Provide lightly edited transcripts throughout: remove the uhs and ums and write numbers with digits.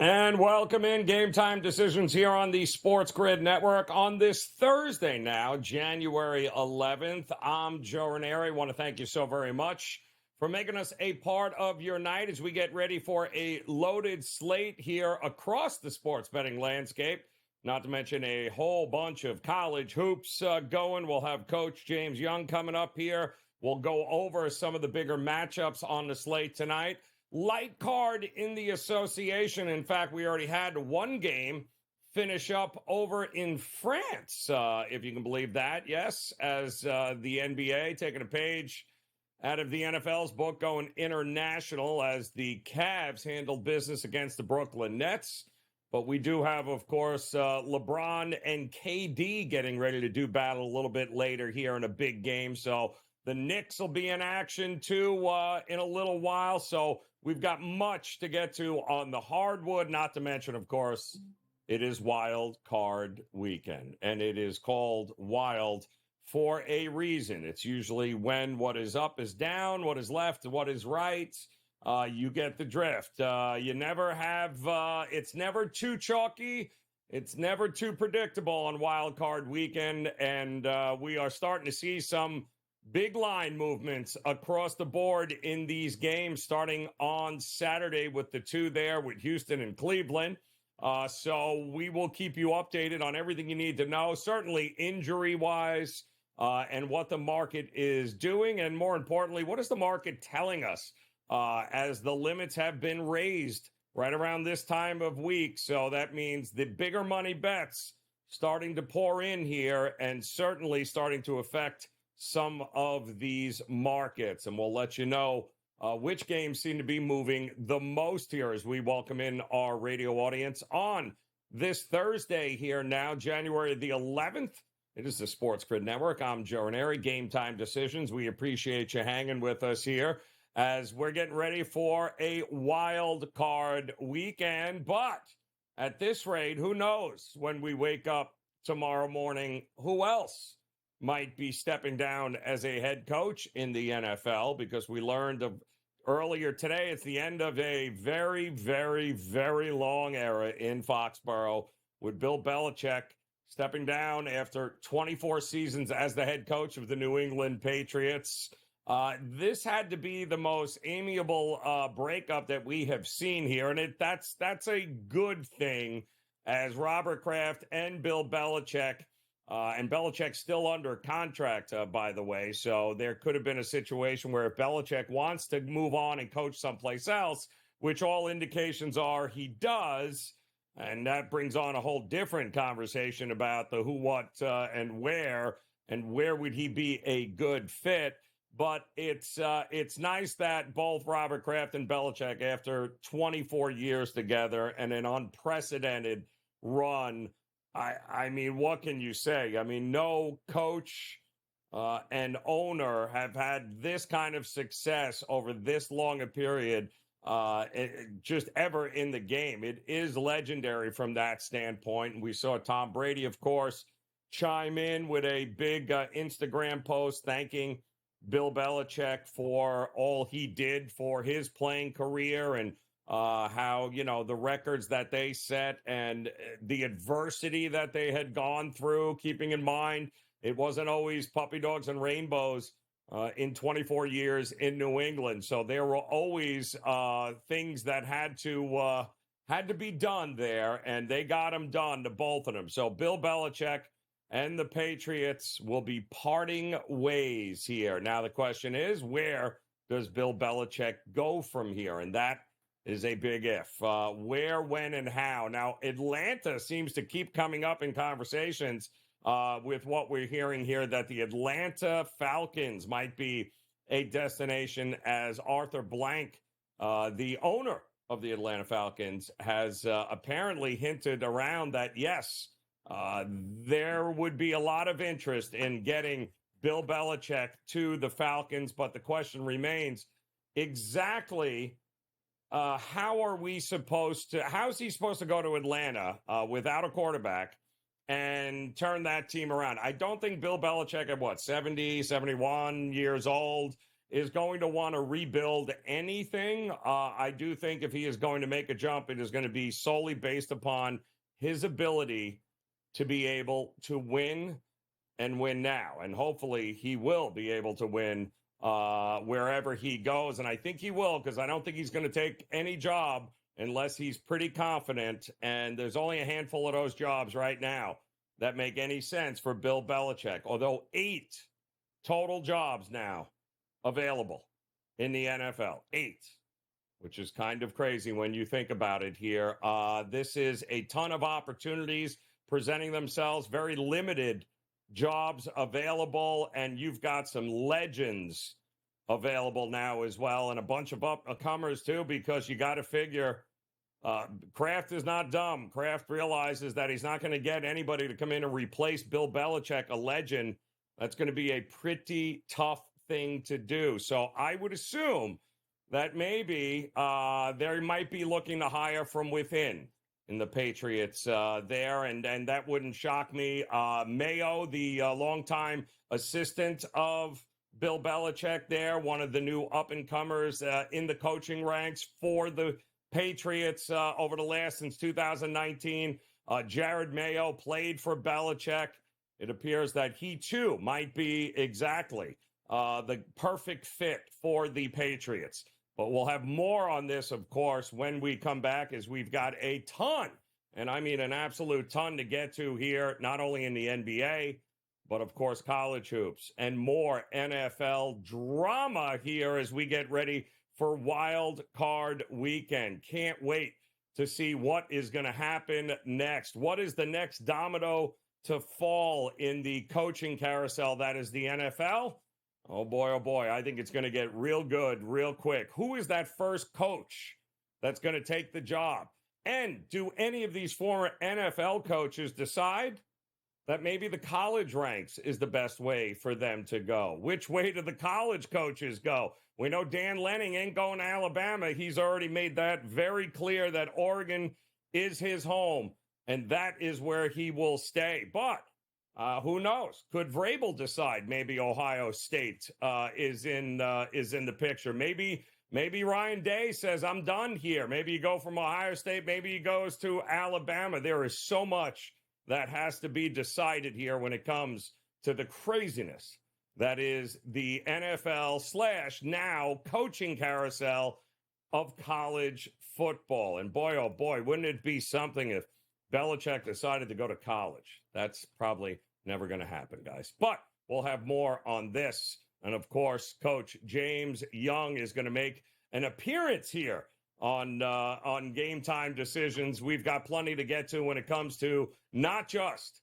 And welcome in GameTime Decisions here on the SportsGrid Network on this Thursday now, January 11th. I'm Joe Raineri. I want to thank you so very much for making us a part of your night as we get ready for a loaded slate here across the sports betting landscape. Not to mention a whole bunch of college hoops going. We'll have Coach James Young coming up here. We'll go over some of the bigger matchups on the slate tonight. Light card in the association. In fact, we already had one game finish up over in France, if you can believe that. Yes, as the NBA taking a page out of the NFL's book, going international as the Cavs handled business against the Brooklyn Nets. But we do have, of course, LeBron and KD getting ready to do battle a little bit later here in a big game. So the Knicks will be in action, too, in a little while. So we've got much to get to on the hardwood, not to mention, of course, it is Wild Card Weekend. And it is called Wild for a reason. It's usually when what is up is down, what is left, what is right. You get the drift. You never have, it's never too chalky. It's never too predictable on Wild Card Weekend. And we are starting to see some big line movements across the board in these games, starting on Saturday with the two there with Houston and Cleveland. So we will keep you updated on everything you need to know, certainly injury-wise, and what the market is doing. And more importantly, what is the market telling us as the limits have been raised right around this time of week? So that means the bigger money bets starting to pour in here and certainly starting to affect some of these markets. And we'll let you know which games seem to be moving the most here as we welcome in our radio audience on this Thursday here now, January the 11th. It is the SportsGrid Network. I'm Joe Raineri, GameTime Decisions. We appreciate you hanging with us here as we're getting ready for a wild card weekend. But at this rate, who knows when we wake up tomorrow morning, who else might be stepping down as a head coach in the NFL, because we learned of earlier today, it's the end of a very, very, very long era in Foxborough with Bill Belichick stepping down after 24 seasons as the head coach of the New England Patriots. This had to be the most amiable breakup that we have seen here, and that's a good thing, as Robert Kraft and Bill Belichick and Belichick's still under contract, by the way. So there could have been a situation where if Belichick wants to move on and coach someplace else, which all indications are he does, and that brings on a whole different conversation about the who, what, and where would he be a good fit. But it's nice that both Robert Kraft and Belichick, after 24 years together and an unprecedented run, I mean, what can you say? I mean, no coach and owner have had this kind of success over this long a period just ever in the game. It is legendary from that standpoint. And we saw Tom Brady, of course, chime in with a big Instagram post thanking Bill Belichick for all he did for his playing career, and how, you know, the records that they set and the adversity that they had gone through, keeping in mind it wasn't always puppy dogs and rainbows in 24 years in New England. So there were always things that had to be done there, and they got them done to both of them. So Bill Belichick and the Patriots will be parting ways here. Now the question is, where does Bill Belichick go from here? And that is a big if. Where, when, and how. Now, Atlanta seems to keep coming up in conversations with what we're hearing here, that the Atlanta Falcons might be a destination, as Arthur Blank, the owner of the Atlanta Falcons, has apparently hinted around that, yes, there would be a lot of interest in getting Bill Belichick to the Falcons. But the question remains exactly how's he supposed to go to Atlanta without a quarterback and turn that team around? I don't think Bill Belichick at 70, 71 years old is going to want to rebuild anything. I do think if he is going to make a jump, it is going to be solely based upon his ability to be able to win and win now. And hopefully he will be able to win wherever he goes. And I think he will, because I don't think he's going to take any job unless he's pretty confident. And there's only a handful of those jobs right now that make any sense for Bill Belichick, although 8 total jobs now available in the NFL. 8, which is kind of crazy when you think about it here. This is a ton of opportunities presenting themselves, very limited jobs available, and you've got some legends available now as well, and a bunch of upcomers too, because you got to figure Kraft is not dumb. Kraft realizes that he's not going to get anybody to come in and replace Bill Belichick, a legend. That's going to be a pretty tough thing to do. So I would assume that maybe they might be looking to hire from within in the Patriots there, and that wouldn't shock me. Mayo, the longtime assistant of Bill Belichick there, one of the new up-and-comers in the coaching ranks for the Patriots over the last since 2019. Jared Mayo played for Belichick. It appears that he, too, might be exactly the perfect fit for the Patriots. But we'll have more on this, of course, when we come back, as we've got a ton, and I mean an absolute ton to get to here, not only in the NBA, but, of course, college hoops and more NFL drama here as we get ready for Wild Card Weekend. Can't wait to see what is going to happen next. What is the next domino to fall in the coaching carousel that is the NFL? Oh boy, I think it's going to get real good real quick. Who is that first coach that's going to take the job? And do any of these former NFL coaches decide that maybe the college ranks is the best way for them to go? Which way do the college coaches go? We know Dan Lanning ain't going to Alabama. He's already made that very clear that Oregon is his home, and that is where he will stay. But who knows? Could Vrabel decide maybe Ohio State is in the picture? Maybe Ryan Day says, I'm done here. Maybe you go from Ohio State. Maybe he goes to Alabama. There is so much that has to be decided here when it comes to the craziness that is the NFL / now coaching carousel of college football. And boy, oh boy, wouldn't it be something if Belichick decided to go to college? That's probably never going to happen, guys. But we'll have more on this. And, of course, Coach James Young is going to make an appearance here on Game Time Decisions. We've got plenty to get to when it comes to not just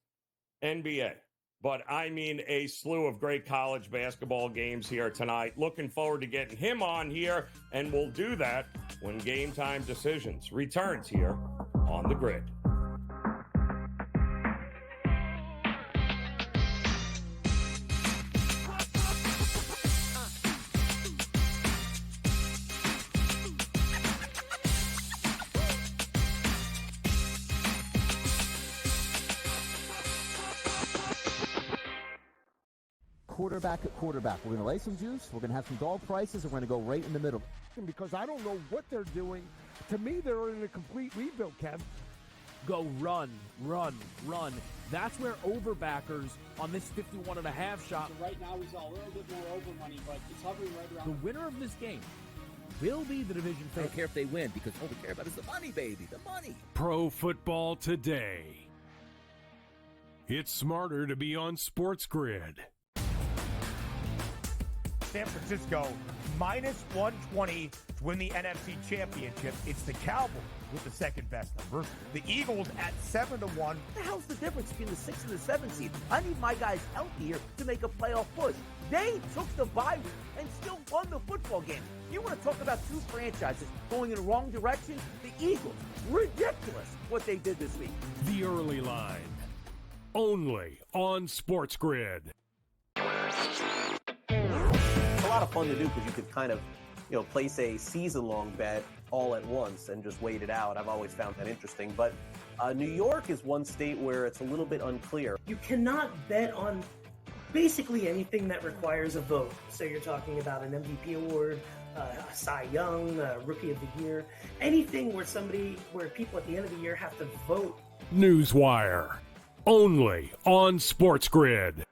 NBA, but I mean a slew of great college basketball games here tonight. Looking forward to getting him on here, and we'll do that when Game Time Decisions returns here on the Grid. Quarterback at quarterback. We're going to lay some juice. We're going to have some dog prices, and we're going to go right in the middle. Because I don't know what they're doing. To me, they're in a complete rebuild, Kev. Go run, run, run. That's where overbackers on this 51.5 shot. So right now, we saw a little bit more over money, but it's hovering right around. The winner of this game will be the division favorite. I don't care if they win, because all we care about is the money, baby, the money. Pro Football Today. It's smarter to be on SportsGrid. San Francisco minus 120 to win the NFC Championship. It's the Cowboys with the second best number. The Eagles at 7-1. What the hell's the difference between the 6 and the 7 seed? I need my guys healthier to make a playoff push. They took the bye week and still won the football game. You want to talk about two franchises going in the wrong direction? The Eagles. Ridiculous what they did this week. The Early Line. Only on SportsGrid. It's a lot of fun to do because you could kind of, place a season-long bet all at once and just wait it out. I've always found that interesting. But New York is one state where it's a little bit unclear. You cannot bet on basically anything that requires a vote. So you're talking about an MVP award, a Cy Young, Rookie of the Year, anything where people at the end of the year have to vote. Newswire, only on SportsGrid.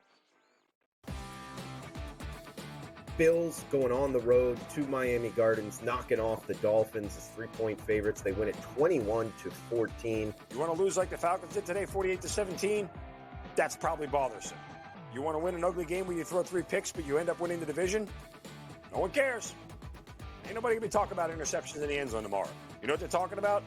Bills going on the road to Miami Gardens, knocking off the Dolphins as 3-point favorites. They win it 21-14. You want to lose like the Falcons did today, 48-17? That's probably bothersome. You want to win an ugly game where you throw 3 picks, but you end up winning the division? No one cares. Ain't nobody going to be talking about interceptions in the end zone tomorrow. You know what they're talking about?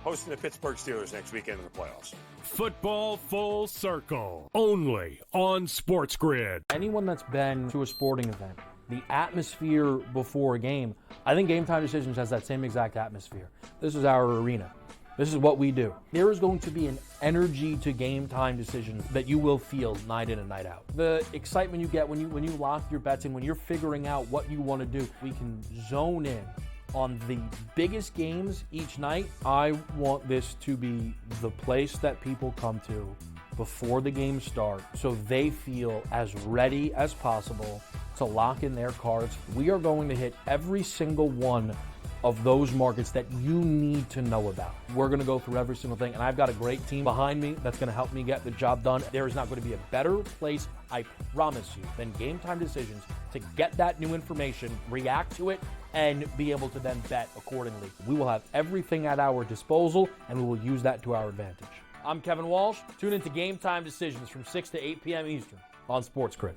Hosting the Pittsburgh Steelers next weekend in the playoffs. Football Full Circle, only on SportsGrid. Anyone that's been to a sporting event, the atmosphere before a game, I think GameTime Decisions has that same exact atmosphere. This is our arena. This is what we do. There is going to be an energy to GameTime Decisions that you will feel night in and night out. The excitement you get when you lock your bets in, when you're figuring out what you want to do, we can zone in on the biggest games each night. I want this to be the place that people come to before the games start so they feel as ready as possible to lock in their cards. We are going to hit every single one of those markets that you need to know about. We're going to go through every single thing, and I've got a great team behind me that's going to help me get the job done. There is not going to be a better place, I promise you, than GameTime Decisions to get that new information, react to it, and be able to then bet accordingly. We will have everything at our disposal, and we will use that to our advantage. I'm Kevin Walsh. Tune into GameTime Decisions from 6 to 8 p.m. Eastern on SportsGrid.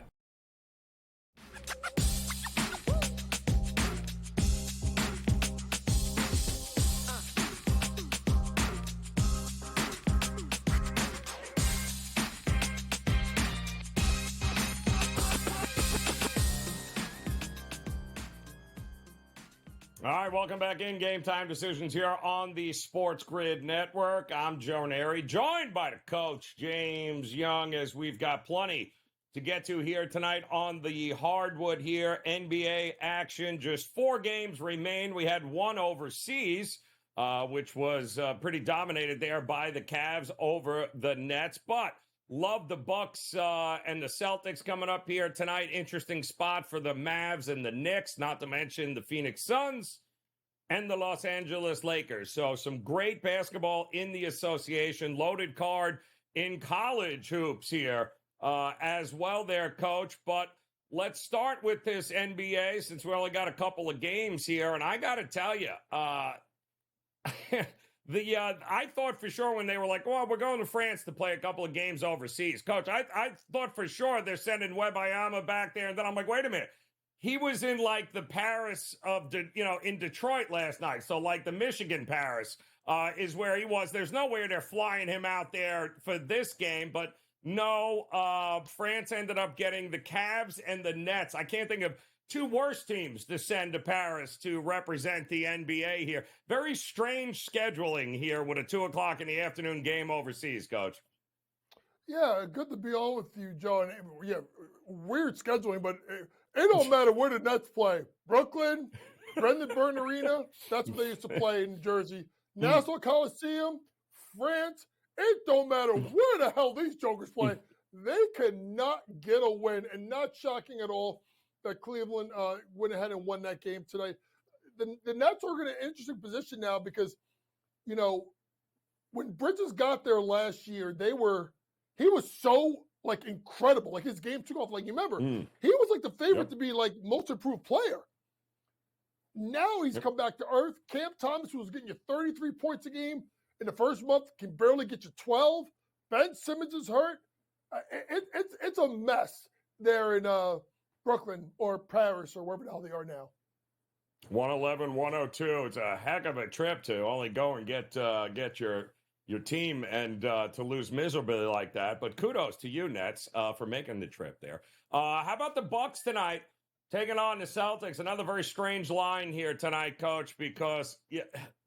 All right, welcome back in Game Time Decisions here on the SportsGrid Network. I'm Joe Raineri, joined by the coach, James Young, as we've got plenty to get to here tonight on the hardwood here. NBA action, just 4 games remain. We had one overseas, which was pretty dominated there by the Cavs over the Nets, but love the Bucks and the Celtics coming up here tonight. Interesting spot for the Mavs and the Knicks, not to mention the Phoenix Suns and the Los Angeles Lakers. So some great basketball in the association. Loaded card in college hoops here as well there, Coach. But let's start with this NBA since we only got a couple of games here. And I got to tell you, I thought for sure when they were like, well, we're going to France to play a couple of games overseas. Coach, I thought for sure they're sending Wembanyama back there. And then I'm like, wait a minute. He was in like the Paris of, in Detroit last night. So like the Michigan Paris is where he was. There's no way they're flying him out there for this game. But no, France ended up getting the Cavs and the Nets. I can't think of 2 worse teams to send to Paris to represent the NBA here. Very strange scheduling here with a 2:00 in the afternoon game overseas, Coach. Yeah, good to be on with you, Joe. And yeah, weird scheduling, but it don't matter where the Nets play. Brooklyn, Brendan Byrne Arena, that's what they used to play in Jersey. Nassau Coliseum, France, it don't matter where the hell these jokers play. They cannot get a win, and not shocking at all that Cleveland went ahead and won that game tonight. The Nets are in an interesting position now because, when Bridges got there last year, he was so incredible. Like his game took off. Like you remember, he was like the favorite to be like most improved player. Now he's come back to earth. Cam Thomas, who was getting you 33 points a game in the first month, can barely get you 12. Ben Simmons is hurt. It's a mess there in Brooklyn or Paris or wherever the hell they are now. 111, 102. It's a heck of a trip to only go and get your team and to lose miserably like that. But kudos to you, Nets, for making the trip there. How about the Bucks tonight taking on the Celtics? Another very strange line here tonight, Coach, because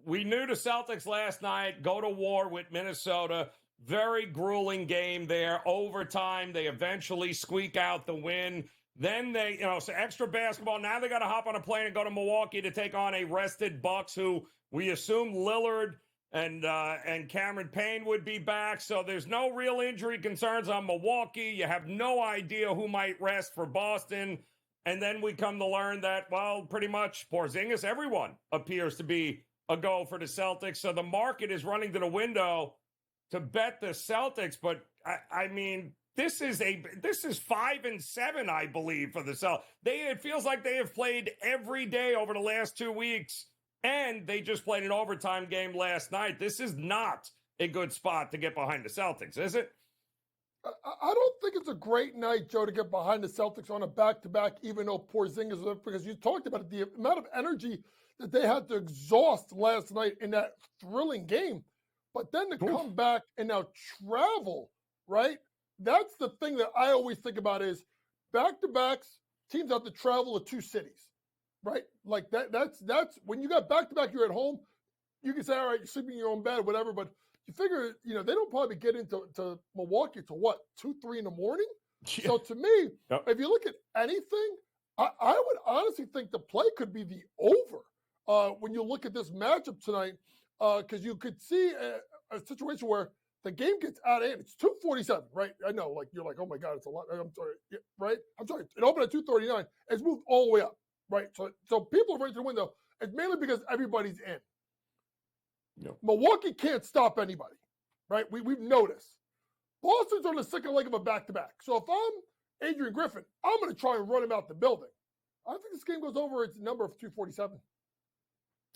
we knew the Celtics last night go to war with Minnesota. Very grueling game there. Overtime, they eventually squeak out the win. Then they, so extra basketball. Now they got to hop on a plane and go to Milwaukee to take on a rested Bucks, who we assume Lillard and Cameron Payne would be back. So there's no real injury concerns on Milwaukee. You have no idea who might rest for Boston. And then we come to learn that, well, pretty much Porzingis, everyone appears to be a go for the Celtics. So the market is running to the window to bet the Celtics. But I mean, this is 5-7, I believe, for the Celtics. It feels like they have played every day over the last 2 weeks, and they just played an overtime game last night. This is not a good spot to get behind the Celtics, is it? I don't think it's a great night, Joe, to get behind the Celtics on a back-to-back, even though Porzingis was up, because you talked about it, the amount of energy that they had to exhaust last night in that thrilling game. But then to come back and now travel, right? That's the thing that I always think about is back-to-backs, teams have to travel to 2 cities, right? Like that's when you got back-to-back, you're at home, you can say, all right, you're sleeping in your own bed, whatever, but you figure, they don't probably get into Milwaukee to what, 2, 3 in the morning? Yeah. So to me, if you look at anything, I would honestly think the play could be the over when you look at this matchup tonight, because you could see a situation where the game gets out of hand. It's 2:47, right? I know, you're like, oh my God, it's a lot. I'm sorry, right? I'm sorry. It opened at 2:39. It's moved all the way up, right? So people are running to the window. It's mainly because everybody's in. Yep. Milwaukee can't stop anybody, right? We've noticed. Boston's on the second leg of a back-to-back. So if I'm Adrian Griffin, I'm going to try and run him out the building. I think this game goes over its number of 247.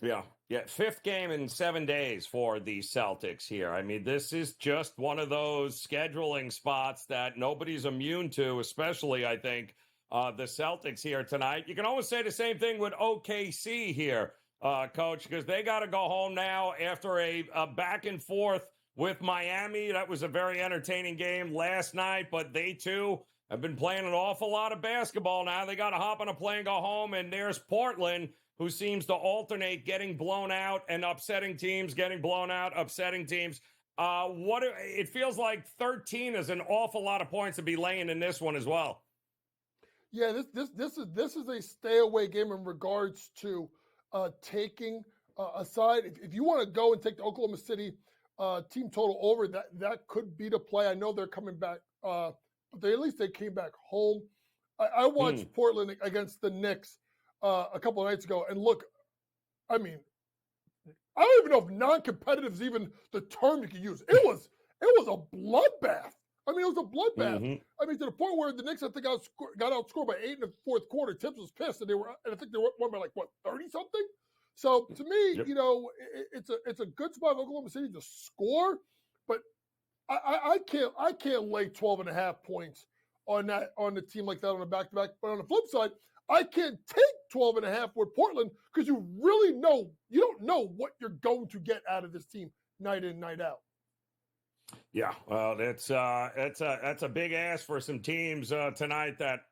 Yeah. 5th game in 7 days for the Celtics here. I mean, this is just one of those scheduling spots that nobody's immune to, especially, I think, the Celtics here tonight. You can always say the same thing with OKC here, Coach, because they got to go home now after a back and forth with Miami. That was a very entertaining game last night, but they, too, have been playing an awful lot of basketball now. They got to hop on a plane, go home, and there's Portland, who seems to alternate getting blown out and upsetting teams, getting blown out, upsetting teams. It feels like 13 is an awful lot of points to be laying in this one as well. Yeah, this is a stay away game in regards to taking a side. If you want to go and take the Oklahoma City team total over, that could be the play. I know they're coming back, but at least they came back home. I watched Portland against the Knicks a couple of nights ago, and look, I mean, I don't even know if non-competitive is even the term you can use. It was a bloodbath. I mean, it was a bloodbath. Mm-hmm. I mean, to the point where the Knicks, I think, got outscored by 8 in the fourth quarter. Tips was pissed, and I think they won by 30 something. So to me, it's a good spot for Oklahoma City to score, but I can't lay 12.5 points on the team like that on a back-to-back. But on the flip side, I can't take 12.5 with Portland because you don't know what you're going to get out of this team night in, night out. Yeah, well, that's a big ask for some teams tonight that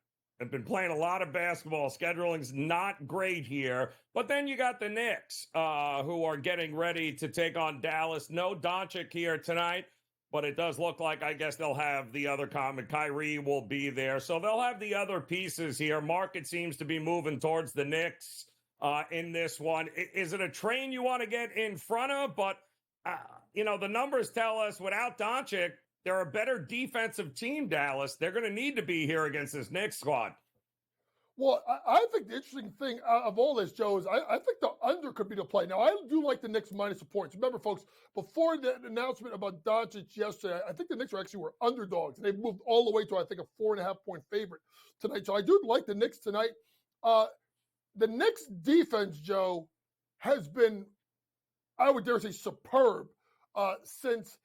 have been playing a lot of basketball. Scheduling's not great here, but then you got the Knicks who are getting ready to take on Dallas. No Doncic here tonight, but it does look like, I guess, they'll have the other comment. Kyrie will be there, so they'll have the other pieces here. Market seems to be moving towards the Knicks in this one. Is it a train you want to get in front of? But the numbers tell us without Doncic, they're a better defensive team, Dallas. They're going to need to be here against this Knicks squad. Well, I think the interesting thing of all this, Joe, is I think the under could be the play. Now, I do like the Knicks minus the points. Remember, folks, before the announcement about Doncic yesterday, I think the Knicks were underdogs. And they've moved all the way to, I think, a 4.5-point favorite tonight. So I do like the Knicks tonight. The Knicks defense, Joe, has been, I would dare say, superb since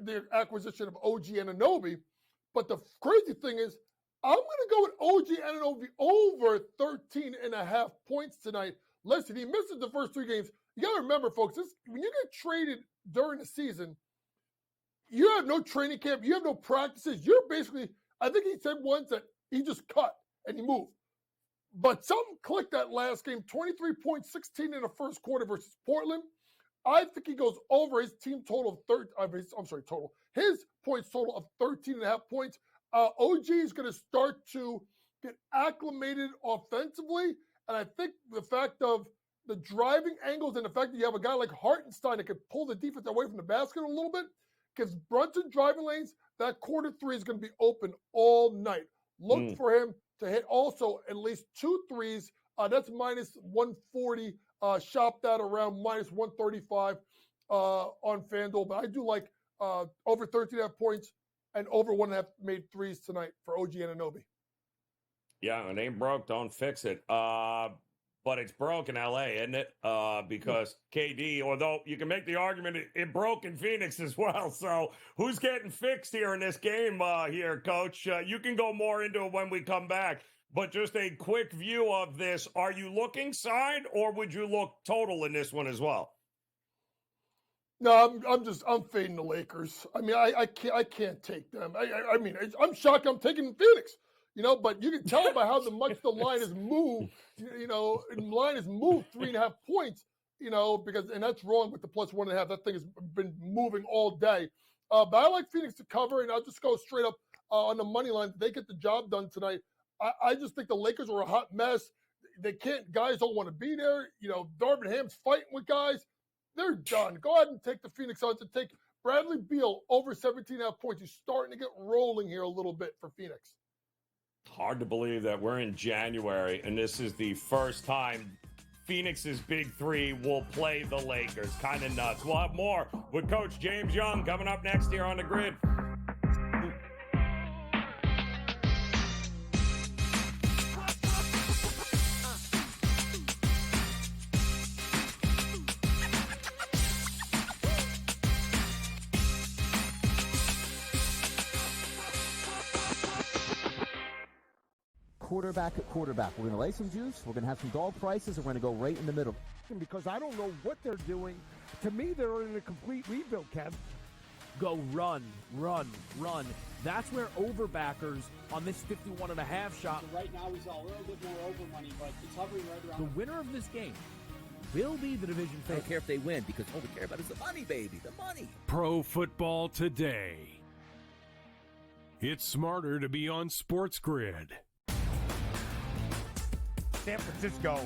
the acquisition of OG Anunoby. But the crazy thing is, I'm going to go with OG Anunoby over 13.5 points tonight. Listen, he misses the first 3 games. You got to remember, folks, when you get traded during the season, you have no training camp. You have no practices. You're basically, I think he said once that he just cut and he moved. But something clicked that last game, 23 points, 16 in the first quarter versus Portland. I think he goes over his team total of his points total of 13.5 points. OG is going to start to get acclimated offensively. And I think the fact of the driving angles and the fact that you have a guy like Hartenstein that could pull the defense away from the basket a little bit gives Brunson driving lanes. That quarter three is going to be open all night. Look for him to hit also at least 2 threes. That's minus 140. Shop that around minus 135 on FanDuel. But I do like over 13.5 points and over 1.5 made threes tonight for OG Anunoby. Yeah, it ain't broke, don't fix it. But it's broke in LA, isn't it? Because KD, although you can make the argument it broke in Phoenix as well. So who's getting fixed here in this game here, Coach? You can go more into it when we come back. But just a quick view of this. Are you looking side or would you look total in this one as well? No, I'm fading the Lakers. I mean, I can't take them. I mean, I'm shocked I'm taking Phoenix. But you can tell by how much the line has moved. The line has moved 3.5 points. And that's wrong with the plus 1.5. That thing has been moving all day. But I like Phoenix to cover, and I'll just go straight up on the money line. They get the job done tonight. I just think the Lakers are a hot mess. They can't. Guys don't want to be there. Darvin Ham's fighting with guys. They're done. Go ahead and take the Phoenix Suns and take Bradley Beal over 17.5 points. He's starting to get rolling here a little bit for Phoenix. Hard to believe that we're in January and this is the first time Phoenix's big three will play the Lakers. Kind of nuts. We'll have more with Coach James Young coming up next here on The Grid. Quarterback at quarterback. We're going to lay some juice. We're going to have some dog prices, and we're going to go right in the middle. Because I don't know what they're doing. To me, they're in a complete rebuild, Kev. Go run. That's where overbackers on this 51.5 shot. So right now, we saw a little bit more over money, but it's hovering right around. The winner of this game will be the division I favorite. don't care if they win because all we care about is the money, baby. The money. Pro Football Today. It's smarter to be on SportsGrid. San Francisco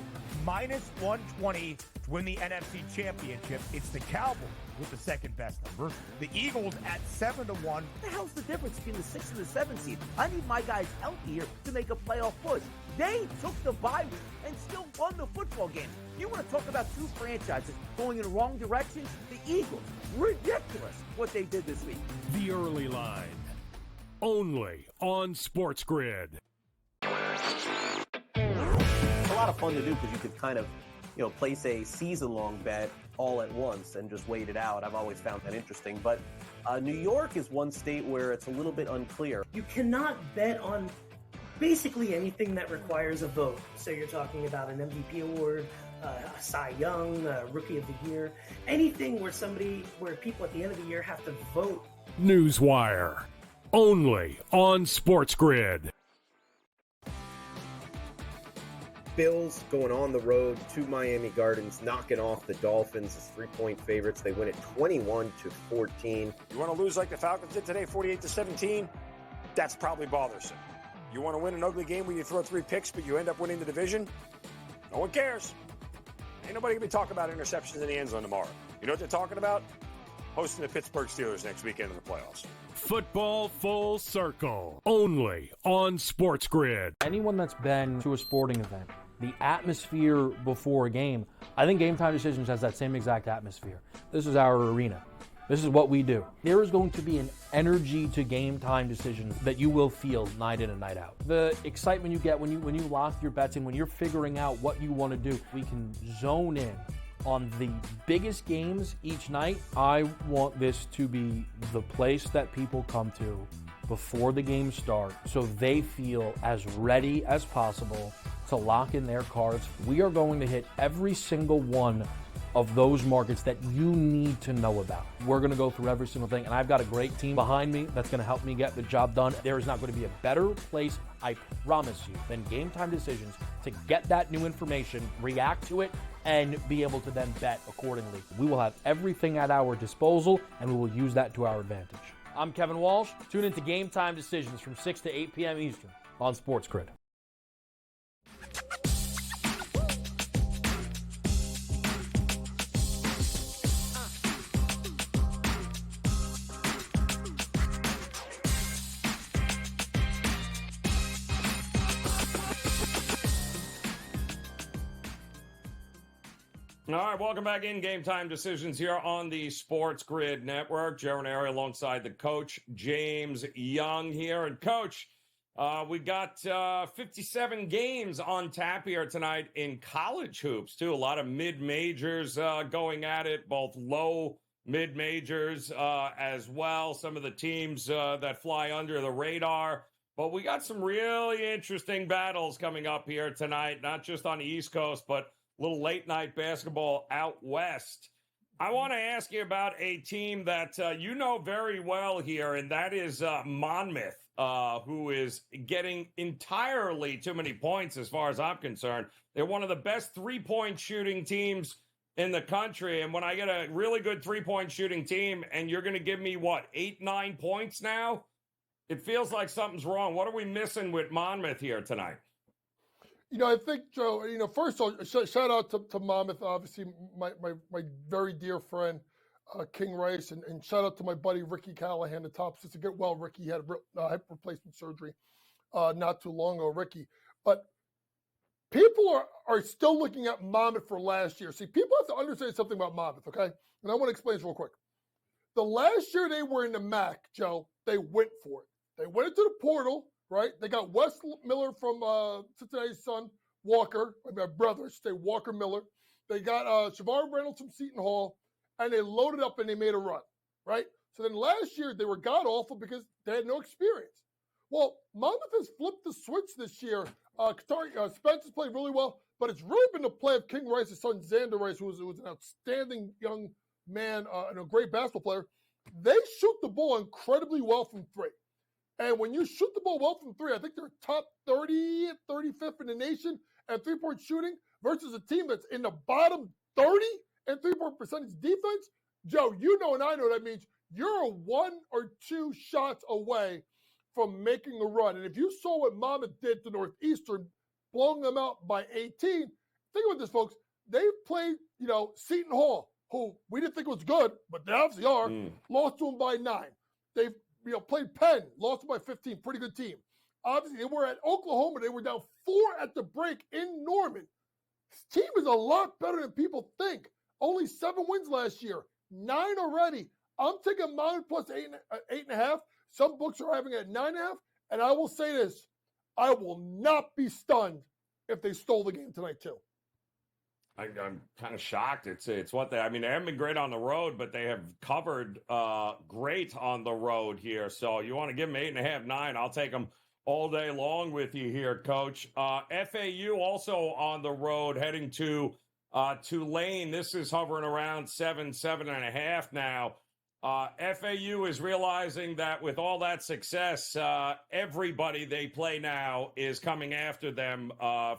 minus 120 to win the NFC Championship. It's the Cowboys with the second best number. The Eagles at 7-1. What the hell's the difference between the 6th and the 7th seed? I need my guys healthy here to make a playoff push. They took the bye week and still won the football game. You want to talk about two franchises going in the wrong direction? The Eagles. Ridiculous what they did this week. The early line. Only on SportsGrid. It's a lot of fun to do because you could kind of, place a season-long bet all at once and just wait it out. I've always found that interesting. But New York is one state where it's a little bit unclear. You cannot bet on basically anything that requires a vote. So you're talking about an MVP award, a Cy Young, a Rookie of the Year, anything where people at the end of the year have to vote. Newswire. Only on SportsGrid. Bills going on the road to Miami Gardens, knocking off the Dolphins as 3-point favorites. They win it 21-14. You want to lose like the Falcons did today, 48-17? That's probably bothersome. You want to win an ugly game where you throw 3 picks, but you end up winning the division? No one cares. Ain't nobody going to be talking about interceptions in the end zone tomorrow. You know what they're talking about? Hosting the Pittsburgh Steelers next weekend in the playoffs. Football Full Circle. Only on SportsGrid. Anyone that's been to a sporting event, the atmosphere before a game, I think GameTime Decisions has that same exact atmosphere. This is our arena. This is what we do. There is going to be an energy to GameTime Decisions that you will feel night in and night out. The excitement you get when you lock your bets in, when you're figuring out what you want to do, we can zone in on the biggest games each night. I want this to be the place that people come to before the games start so they feel as ready as possible to lock in their cards. We are going to hit every single one of those markets that you need to know about. We're going to go through every single thing, and I've got a great team behind me that's going to help me get the job done. There is not going to be a better place, I promise you, than GameTime Decisions to get that new information, react to it, and be able to then bet accordingly. We will have everything at our disposal, and we will use that to our advantage. I'm Kevin Walsh. Tune into GameTime Decisions from 6 to 8 p.m. Eastern on SportsGrid. All right, welcome back in Game Time Decisions here on the Sports Grid Network. Joe Raineri alongside the coach, James Young here. And, Coach, we got 57 games on tap here tonight in college hoops, too. A lot of mid-majors going at it, both low mid-majors as well. Some of the teams that fly under the radar. But we got some really interesting battles coming up here tonight, not just on the East Coast, but little late night basketball out west. I want to ask you about a team that you know very well here, and that is Monmouth, who is getting entirely too many points as far as I'm concerned. They're one of the best three-point shooting teams in the country, and when I get a really good three-point shooting team and you're going to give me, 8-9 points now? It feels like something's wrong. What are we missing with Monmouth here tonight? I think, Joe, first of all, shout out to Monmouth, obviously, my very dear friend, King Rice, and shout out to my buddy, Ricky Callahan, the top assistant. Get well, Ricky. He had hip replacement surgery not too long ago, Ricky. But people are still looking at Monmouth for last year. See, people have to understand something about Monmouth, okay? And I want to explain this real quick. The last year they were in the MAC, Joe, they went for it. They went into the portal, right? They got Wes Miller from Cincinnati's son, Walker, my brother, I should say Walker Miller. They got Shavar Reynolds from Seton Hall, and they loaded up and they made a run, right? So then last year they were god-awful because they had no experience. Well, Monmouth has flipped the switch this year. Spencer's played really well, but it's really been the play of King Rice's son, Xander Rice, who was an outstanding young man and a great basketball player. They shoot the ball incredibly well from three. And when you shoot the ball well from three, I think they're top 30, 35th in the nation at three-point shooting versus a team that's in the bottom 30 and three-point percentage defense. Joe, you know and I know that means you're 1 or 2 shots away from making a run. And if you saw what Monmouth did to Northeastern, blowing them out by 18, think about this, folks. They've played, Seton Hall, who we didn't think was good, but they obviously are, lost to them by 9. They've played Penn, lost by 15, pretty good team. Obviously, they were at Oklahoma. They were down 4 at the break in Norman. This team is a lot better than people think. Only 7 wins last year, 9 already. I'm taking Monmouth plus 8.5. Some books are having it at 9.5. And I will say this, I will not be stunned if they stole the game tonight too. I'm kind of shocked. It's what they haven't been great on the road, but they have covered great on the road here. So you want to give them 8.5, 9? I'll take them all day long with you here, Coach. FAU also on the road heading to Tulane. This is hovering around 7.5 now. FAU is realizing that with all that success, everybody they play now is coming after them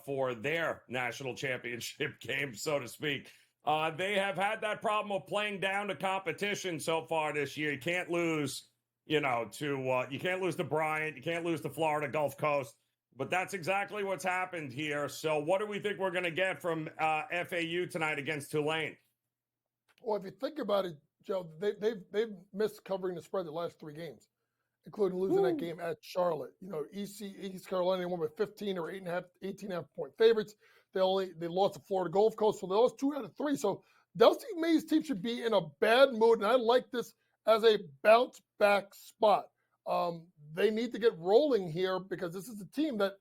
for their national championship game, so to speak. They have had that problem of playing down to competition so far this year. You can't lose, you can't lose to Bryant. You can't lose to Florida Gulf Coast. But that's exactly what's happened here. So what do we think we're going to get from FAU tonight against Tulane? Well, if you think about it, Joe, they've missed covering the spread the last 3 games, including losing that game at Charlotte. East Carolina, they won by 15 or 18.5 point favorites. They lost to Florida Gulf Coast, so they lost 2 out of 3. So Dusty May's team should be in a bad mood, and I like this as a bounce back spot. They need to get rolling here because this is a team that,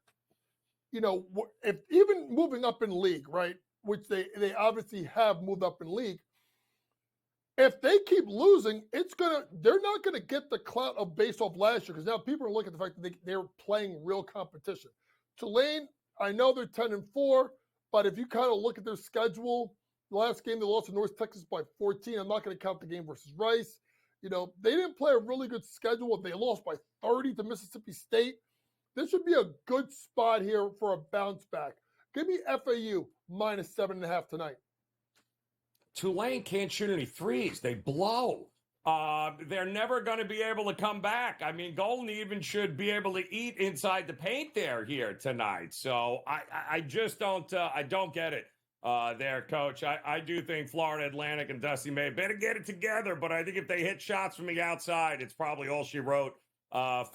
if even moving up in league, right, which they obviously have moved up in league. If they keep losing, they're not gonna get the clout of based off last year because now people are looking at the fact that they're playing real competition. Tulane, I know they're 10-4, but if you kind of look at their schedule, the last game they lost to North Texas by 14. I'm not going to count the game versus Rice. They didn't play a really good schedule. They lost by 30 to Mississippi State. This would be a good spot here for a bounce back. Give me FAU minus 7.5 tonight. Tulane can't shoot any threes. They blow. They're never going to be able to come back. Golden even should be able to eat inside the paint here tonight. So I just don't I don't get it there, Coach. I do think Florida Atlantic and Dusty May better get it together, but I think if they hit shots from the outside, it's probably all she wrote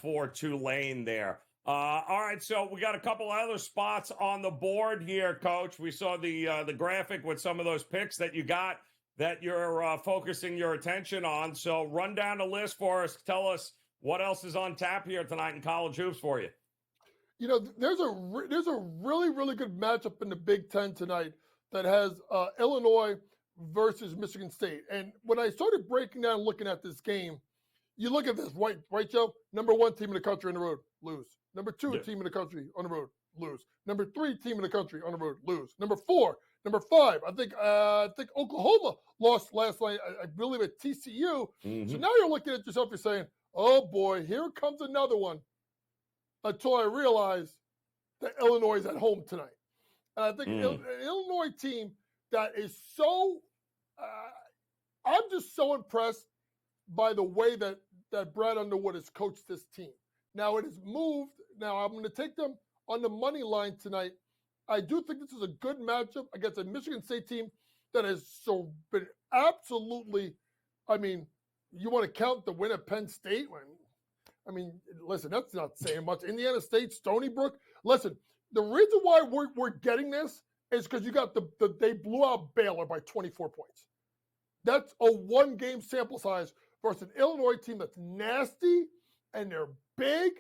for Tulane there. All right, so we got a couple other spots on the board here, Coach. We saw the graphic with some of those picks that you got that you're focusing your attention on. So run down the list for us. Tell us what else is on tap here tonight in college hoops for you. You know, there's a really, really good matchup in the Big Ten tonight that has Illinois versus Michigan State. And when I started breaking down and looking at this game, you look at this, right, Joe? Number 1 team in the country on the road, lose. Number 2 team in the country on the road, lose. Number 3 team in the country on the road, lose. Number 4, number 5. I think Oklahoma lost last night. I believe at TCU. Mm-hmm. So now you're looking at yourself. You're saying, "Oh boy, here comes another one." Until I realized that Illinois is at home tonight, and I think an Illinois team that is so. I'm just so impressed by the way that Brad Underwood has coached this team. Now it has moved. Now I'm going to take them on the money line tonight. I do think this is a good matchup against a Michigan State team that has been absolutely. I mean, you want to count the win at Penn State? I mean, listen, that's not saying much. Indiana State, Stony Brook. Listen, the reason why we're getting this is because you got they blew out Baylor by 24 points. That's a 1-game sample size versus an Illinois team that's nasty and they're big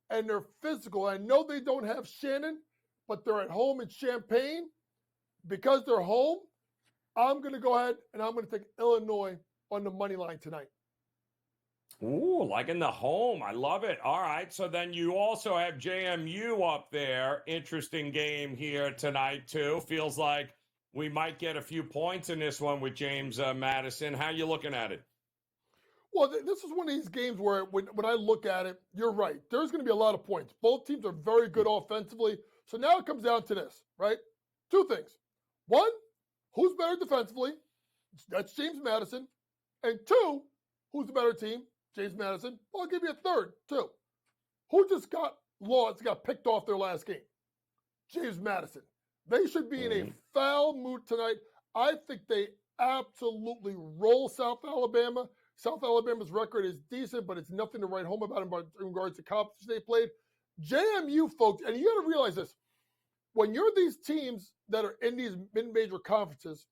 and they're physical. I know they don't have Shannon, but they're at home in Champaign. Because they're home, I'm going to go ahead and I'm going to take Illinois on the money line tonight. Ooh, like in the home. I love it. All right. So then you also have JMU up there. Interesting game here tonight, too. Feels like we might get a few points in this one with James Madison. How you looking at it? Well, this is one of these games where when I look at it, you're right. There's going to be a lot of points. Both teams are very good offensively. So now it comes down to this, right? 2 things. 1, who's better defensively? That's James Madison. And 2, who's the better team? James Madison. Well, I'll give you a third, too. Who just got picked off their last game? James Madison. They should be in a foul mood tonight. I think they absolutely roll South Alabama. South Alabama's record is decent, but it's nothing to write home about in regards to conference they played. JMU, folks, and you got to realize this. When you're these teams that are in these mid-major conferences,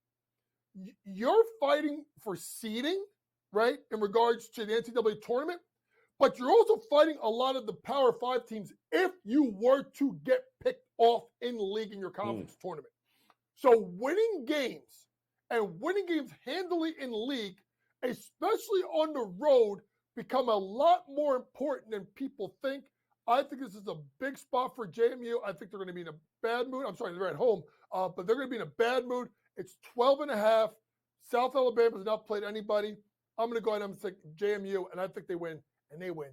you're fighting for seeding, right, in regards to the NCAA tournament, but you're also fighting a lot of the Power 5 teams if you were to get picked off in the league in your conference tournament. So winning games handily in the league, especially on the road, become a lot more important than people think. I think this is a big spot for JMU. I think they're going to be in a bad mood. I'm sorry, they're at home, but they're going to be in a bad mood. It's 12.5. South Alabama's not played anybody. I'm going to go ahead and take JMU, and I think they win, and they win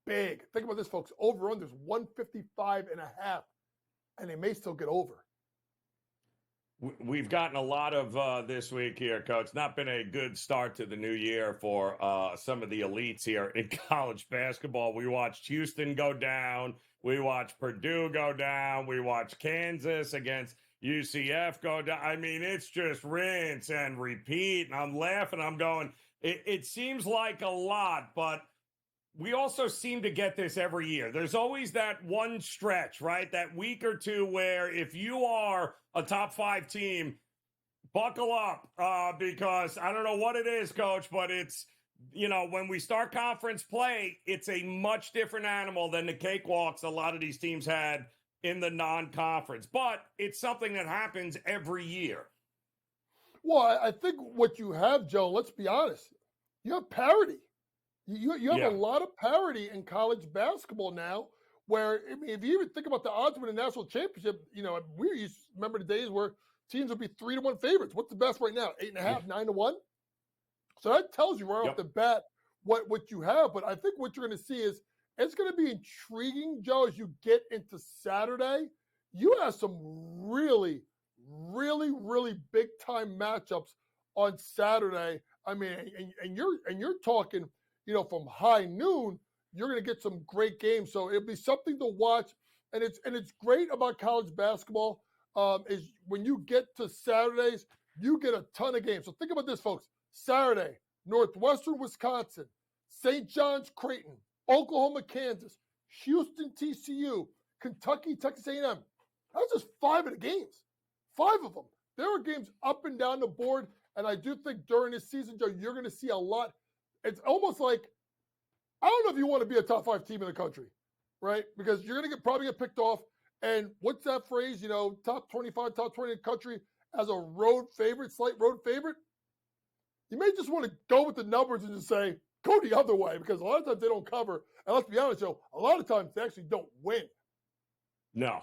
big. Think about this, folks. Over-under's 155.5, and they may still get over. We've gotten a lot of this week here, Coach. Not been a good start to the new year for some of the elites here in college basketball. We watched Houston go down. We watched Purdue go down. We watched Kansas against UCF go down. I mean, it's just rinse and repeat. And I'm laughing. I'm going, it seems like a lot, but we also seem to get this every year. There's always that one stretch, right? That week or two where if you are a top 5 team, buckle up because I don't know what it is, Coach, but it's, you know, when we start conference play, it's a much different animal than the cakewalks a lot of these teams had in the non-conference. But it's something that happens every year. Well, I think what you have, Joe, let's be honest, you have parity. You have a lot of parity in college basketball now where, I mean, if you even think about the odds to win a national championship, you know, we used to remember the days where teams would be 3-1 favorites. What's the best right now? 8.5, 9-1? So that tells you right off the bat what you have. But I think what you're going to see is it's going to be intriguing, Joe, as you get into Saturday. You have some really, really, really big-time matchups on Saturday. I mean, and you're talking, you know, from high noon, you're going to get some great games. So it'll be something to watch. And it's great about college basketball is when you get to Saturdays, you get a ton of games. So think about this, folks. Saturday, Northwestern Wisconsin, St. John's Creighton, Oklahoma, Kansas, Houston, TCU, Kentucky, Texas A&M. That's just 5 of the games. 5 of them. There are games up and down the board, and I do think during this season, Joe, you're going to see a lot. It's almost like, I don't know if you want to be a top 5 team in the country, right? Because you're going to probably get picked off. And what's that phrase? Top 25, top 20 in the country as a road favorite, slight road favorite. You may just want to go with the numbers and just say, go the other way, because a lot of times they don't cover. And let's be honest, Joe, a lot of times they actually don't win. No.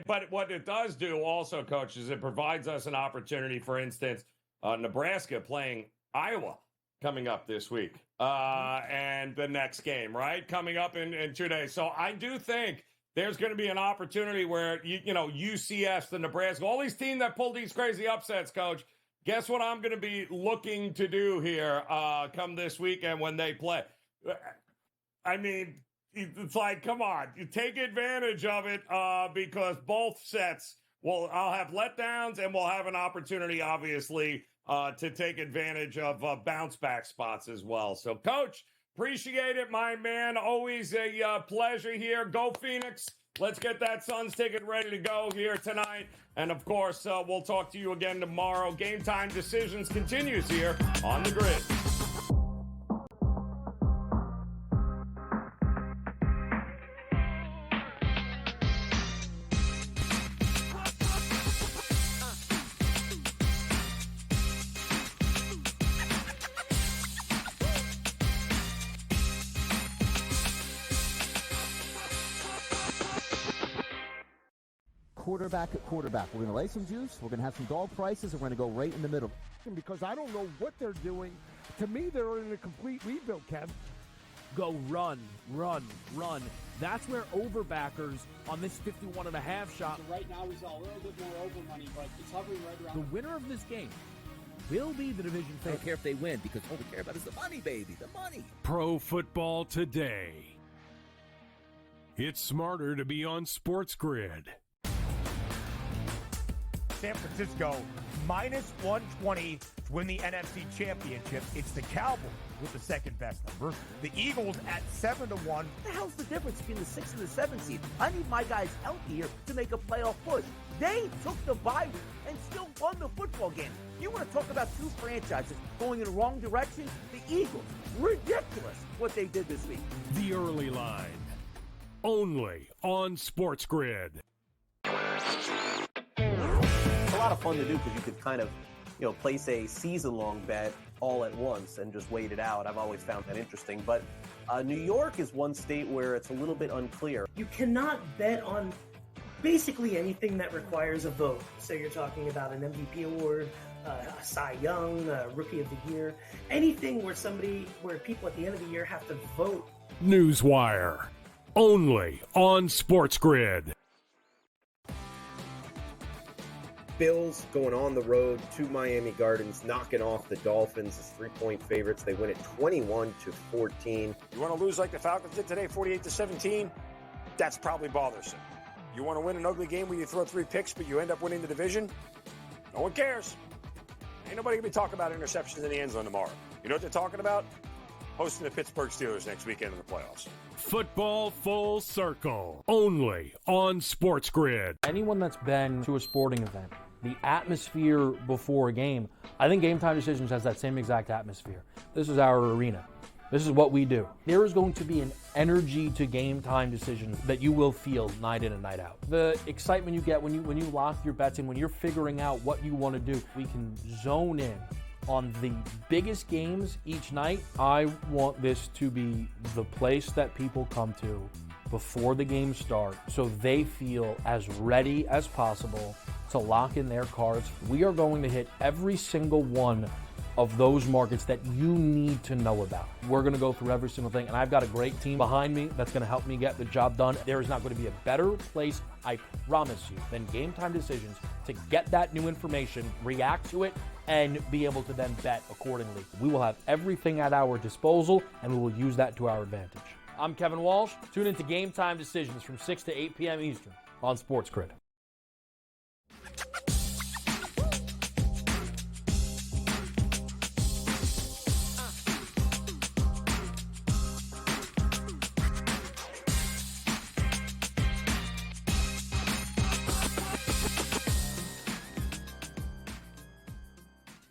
But what it does do also, Coach, is it provides us an opportunity, for instance, Nebraska playing Iowa coming up this week and the next game, right? Coming up in 2 days. So I do think there's going to be an opportunity where, UCF, the Nebraska, all these teams that pull these crazy upsets, Coach, guess what I'm going to be looking to do here come this weekend when they play? I mean, it's like, come on, you take advantage of it because both sets I'll have letdowns and we'll have an opportunity, obviously, to take advantage of bounce back spots as well. So, Coach, appreciate it, my man. Always a pleasure here. Go Phoenix. Let's get that Suns ticket ready to go here tonight. And, of course, we'll talk to you again tomorrow. Game Time Decisions continues here on the Grid. Quarterback at quarterback. We're going to lay some juice. We're going to have some dog prices, and we're going to go right in the middle. Because I don't know what they're doing. To me, they're in a complete rebuild, Kev. Go run. That's where overbackers on this 51.5 shot. Right now, he's a little bit more over money, but it's hovering right around. The winner of this game will be the division I favorite. don't care if they win because all we care about is the money, baby, the money. Pro Football Today. It's smarter to be on SportsGrid. San Francisco minus 120 to win the NFC Championship. It's the Cowboys with the second best number. The Eagles at 7-1. What the hell's the difference between the 6th and the 7th seed? I need my guys healthy here to make a playoff push. They took the bye week and still won the football game. You want to talk about 2 franchises going in the wrong direction? The Eagles. Ridiculous what they did this week. The Early Line. Only on SportsGrid. It's a lot of fun to do because you could kind of, place a season-long bet all at once and just wait it out. I've always found that interesting. But New York is one state where it's a little bit unclear. You cannot bet on basically anything that requires a vote. So you're talking about an MVP award, a Cy Young, a Rookie of the Year, anything where people at the end of the year have to vote. Newswire. Only on SportsGrid. Bills going on the road to Miami Gardens, knocking off the Dolphins as 3-point favorites. They win it 21-14. You want to lose like the Falcons did today, 48-17? That's probably bothersome. You want to win an ugly game where you throw 3 picks, but you end up winning the division? No one cares. Ain't nobody going to be talking about interceptions in the end zone tomorrow. You know what they're talking about? Hosting the Pittsburgh Steelers next weekend in the playoffs. Football Full Circle. Only on SportsGrid. Anyone that's been to a sporting event, the atmosphere before a game, I think Game Time Decisions has that same exact atmosphere. This is our arena. This is what we do. There is going to be an energy to Game Time Decisions that you will feel night in and night out. The excitement you get when you lock your bets in, when you're figuring out what you want to do, we can zone in on the biggest games each night. I want this to be the place that people come to before the games start so they feel as ready as possible to lock in their cards. We are going to hit every single one of those markets that you need to know about. We're going to go through every single thing, and I've got a great team behind me that's going to help me get the job done. There is not going to be a better place, I promise you, than Game Time Decisions to get that new information, react to it, and be able to then bet accordingly. We will have everything at our disposal, and we will use that to our advantage. I'm Kevin Walsh. Tune into Game Time Decisions from 6 to 8 p.m. Eastern on SportsGrid.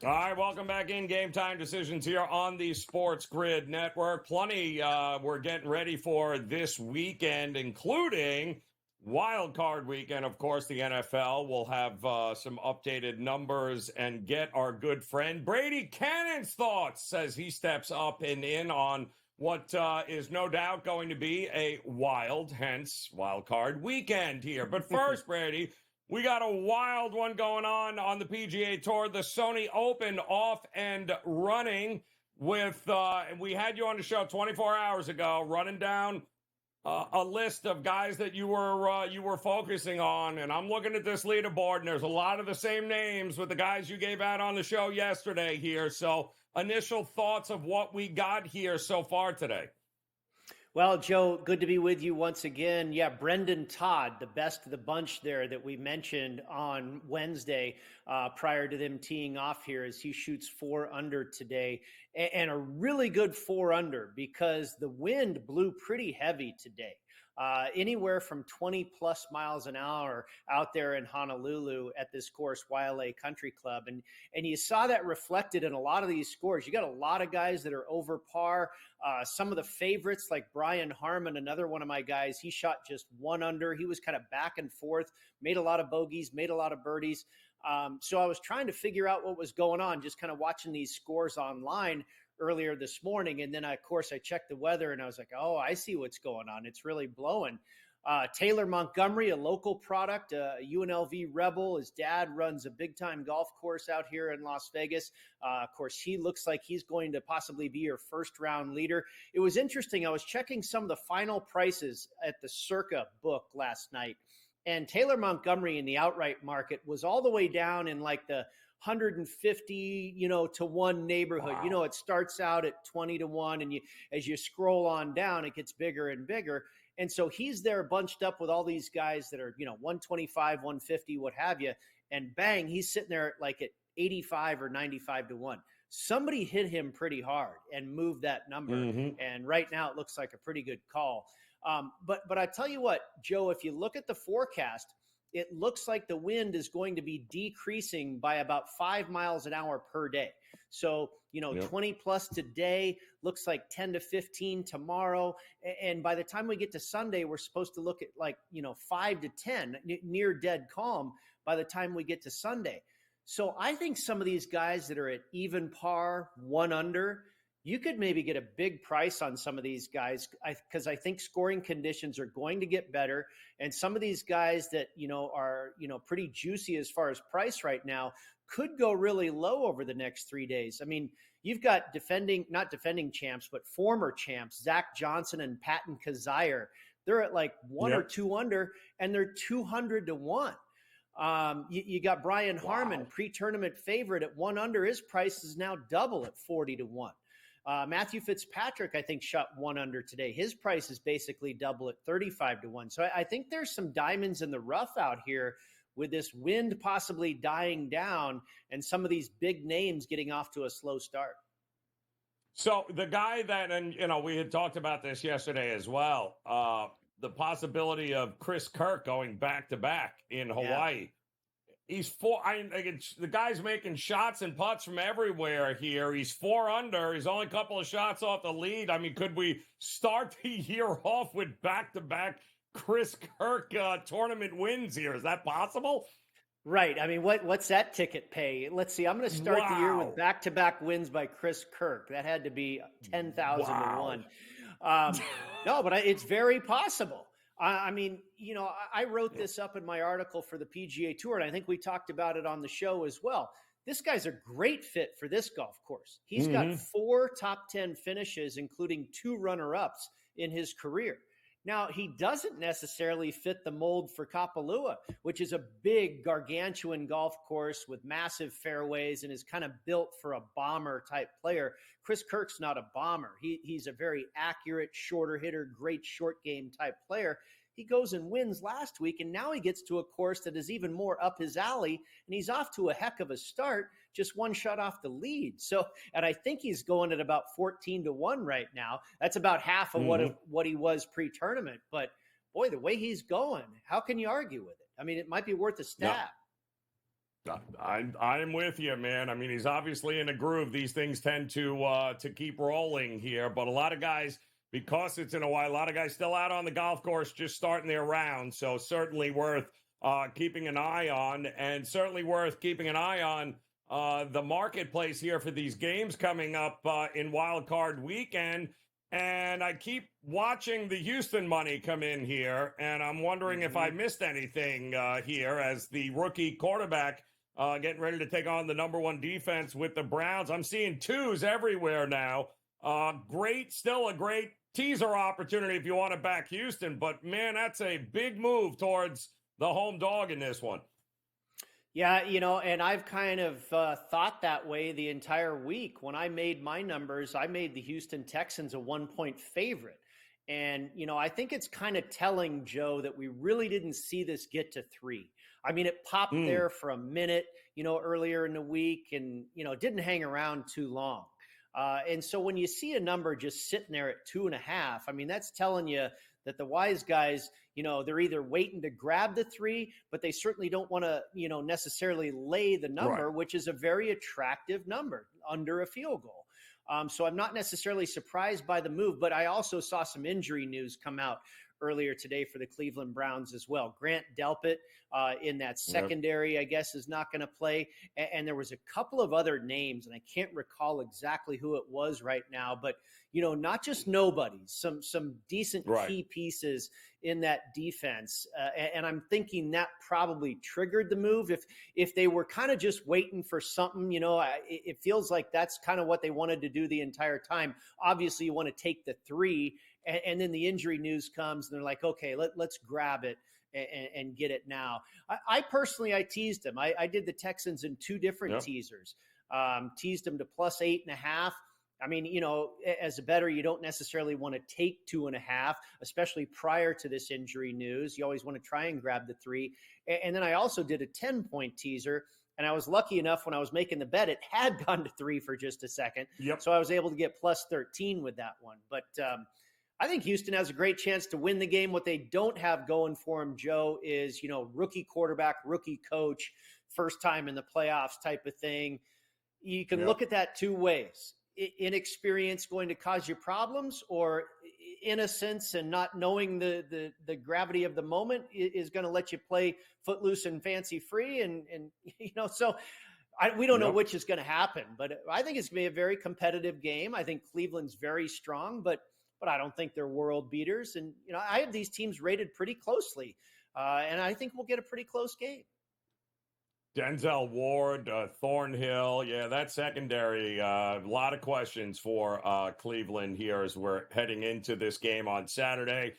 All right, welcome back in Game Time Decisions here on the Sports Grid Network. Plenty we're getting ready for this weekend, including Wild Card Weekend. Of course, the NFL will have some updated numbers and get our good friend Brady Cannon's thoughts as he steps up and in on what is no doubt going to be a wild, hence Wild Card Weekend here. But first, Brady, we got a wild one going on the PGA Tour. The Sony Open off and running with, we had you on the show 24 hours ago, running down a list of guys that you were focusing on. And I'm looking at this leaderboard, and there's a lot of the same names with the guys you gave out on the show yesterday here. So initial thoughts of what we got here so far today. Well, Joe, good to be with you once again. Yeah, Brendan Todd, the best of the bunch there that we mentioned on Wednesday prior to them teeing off here as he shoots 4 under today, and a really good 4 under because the wind blew pretty heavy today. Anywhere from 20 plus miles an hour out there in Honolulu at this course, YLA Country Club. And you saw that reflected in a lot of these scores. You got a lot of guys that are over par. Some of the favorites like Brian Harmon, another one of my guys, he shot just 1 under. He was kind of back and forth, made a lot of bogeys, made a lot of birdies. So I was trying to figure out what was going on, just kind of watching these scores online earlier this morning. And then, of course, I checked the weather and I was like, oh, I see what's going on. It's really blowing. Taylor Montgomery, a local product, a UNLV Rebel. His dad runs a big-time golf course out here in Las Vegas. Of course, he looks like he's going to possibly be your first-round leader. It was interesting. I was checking some of the final prices at the Circa book last night, and Taylor Montgomery in the outright market was all the way down in like the 150, to 1 neighborhood. Wow. It starts out at 20 to 1, and as you scroll on down, it gets bigger and bigger. And so he's there bunched up with all these guys that are, 125, 150, what have you. And bang, he's sitting there like at 85 or 95 to 1. Somebody hit him pretty hard and moved that number. Mm-hmm. And right now it looks like a pretty good call. But I tell you what, Joe, if you look at the forecast, it looks like the wind is going to be decreasing by about 5 miles an hour per day. So, 20 plus today, looks like 10 to 15 tomorrow. And by the time we get to Sunday, we're supposed to look at 5 to 10, near dead calm by the time we get to Sunday. So I think some of these guys that are at even par, 1 under, you could maybe get a big price on some of these guys because I think scoring conditions are going to get better. And some of these guys that, are, pretty juicy as far as price right now could go really low over the next 3 days. I mean, you've got not defending champs, but former champs, Zach Johnson and Patton Kazire. They're at like 1 or 2 under, and they're 200 to 1. You got Brian Harmon, pre-tournament favorite at 1 under. His price is now double at 40 to 1. Matthew Fitzpatrick, I think, shot 1 under today. His price is basically double at 35 to 1. So I think there's some diamonds in the rough out here with this wind possibly dying down and some of these big names getting off to a slow start. So the guy that, and we had talked about this yesterday as well, the possibility of Chris Kirk going back to back in Hawaii. Yeah. He's the guy's making shots and putts from everywhere here. He's 4 under. He's only a couple of shots off the lead. I mean, could we start the year off with back-to-back Chris Kirk tournament wins here? Is that possible? Right. I mean, what's that ticket pay? Let's see. I'm going to start the year with back-to-back wins by Chris Kirk. That had to be 10,000 to 1. No, but it's very possible. I mean, I wrote this up in my article for the PGA Tour, and I think we talked about it on the show as well. This guy's a great fit for this golf course. He's got 4 top 10 finishes, including 2 runner-ups in his career. Now, he doesn't necessarily fit the mold for Kapalua, which is a big, gargantuan golf course with massive fairways and is kind of built for a bomber-type player. Chris Kirk's not a bomber. He's a very accurate, shorter hitter, great short game type player. He goes and wins last week, and now he gets to a course that is even more up his alley, and he's off to a heck of a start, just 1 shot off the lead. So, and I think he's going at about 14 to 1 right now. That's about half of what he was pre-tournament. But boy, the way he's going, how can you argue with it? I mean, it might be worth a stab. I'm with you, man. I mean, he's obviously in a groove. These things tend to keep rolling here, but a lot of guys, because it's in Hawaii, a lot of guys still out on the golf course just starting their round. So certainly worth keeping an eye on, and certainly worth keeping an eye on the marketplace here for these games coming up in Wild Card Weekend. And I keep watching the Houston money come in here, and I'm wondering if I missed anything here as the rookie quarterback getting ready to take on the number one defense with the Browns. I'm seeing twos everywhere now. Still a great teaser opportunity if you want to back Houston, but man, that's a big move towards the home dog in this one. Yeah, and I've kind of thought that way the entire week. When I made my numbers, I made the Houston Texans a 1-point favorite. And, I think it's kind of telling, Joe, that we really didn't see this get to 3. I mean, it popped there for a minute, earlier in the week and, it didn't hang around too long. And so when you see a number just sitting there at 2.5, I mean, that's telling you that the wise guys, they're either waiting to grab the 3, but they certainly don't want to, necessarily lay the number, which is a very attractive number under a field goal. So I'm not necessarily surprised by the move, but I also saw some injury news come out earlier today for the Cleveland Browns as well. Grant Delpit in that secondary, I guess, is not going to play. And there was a couple of other names, and I can't recall exactly who it was right now, but, not just nobodies, some decent key pieces in that defense. And I'm thinking that probably triggered the move. If they were kind of just waiting for something, it feels like that's kind of what they wanted to do the entire time. Obviously, you want to take the 3, and then the injury news comes, and they're like, okay, let's grab it and get it now. I personally teased them. I did the Texans in 2 different teasers. Teased them to plus 8.5. I mean, as a bettor, you don't necessarily want to take 2.5, especially prior to this injury news. You always want to try and grab the 3. And then I also did a 10-point teaser, and I was lucky enough when I was making the bet, it had gone to 3 for just a second. So I was able to get plus 13 with that one. But I think Houston has a great chance to win the game. What they don't have going for them, Joe, is, rookie quarterback, rookie coach, first time in the playoffs type of thing. You can look at that 2 ways. Inexperience going to cause you problems, or innocence and not knowing the gravity of the moment is going to let you play footloose and fancy free. And so we don't know which is going to happen, but I think it's going to be a very competitive game. I think Cleveland's very strong, but I don't think they're world beaters. And, I have these teams rated pretty closely, and I think we'll get a pretty close game. Denzel Ward, Thornhill. Yeah, that secondary, a lot of questions for Cleveland here as we're heading into this game on Saturday.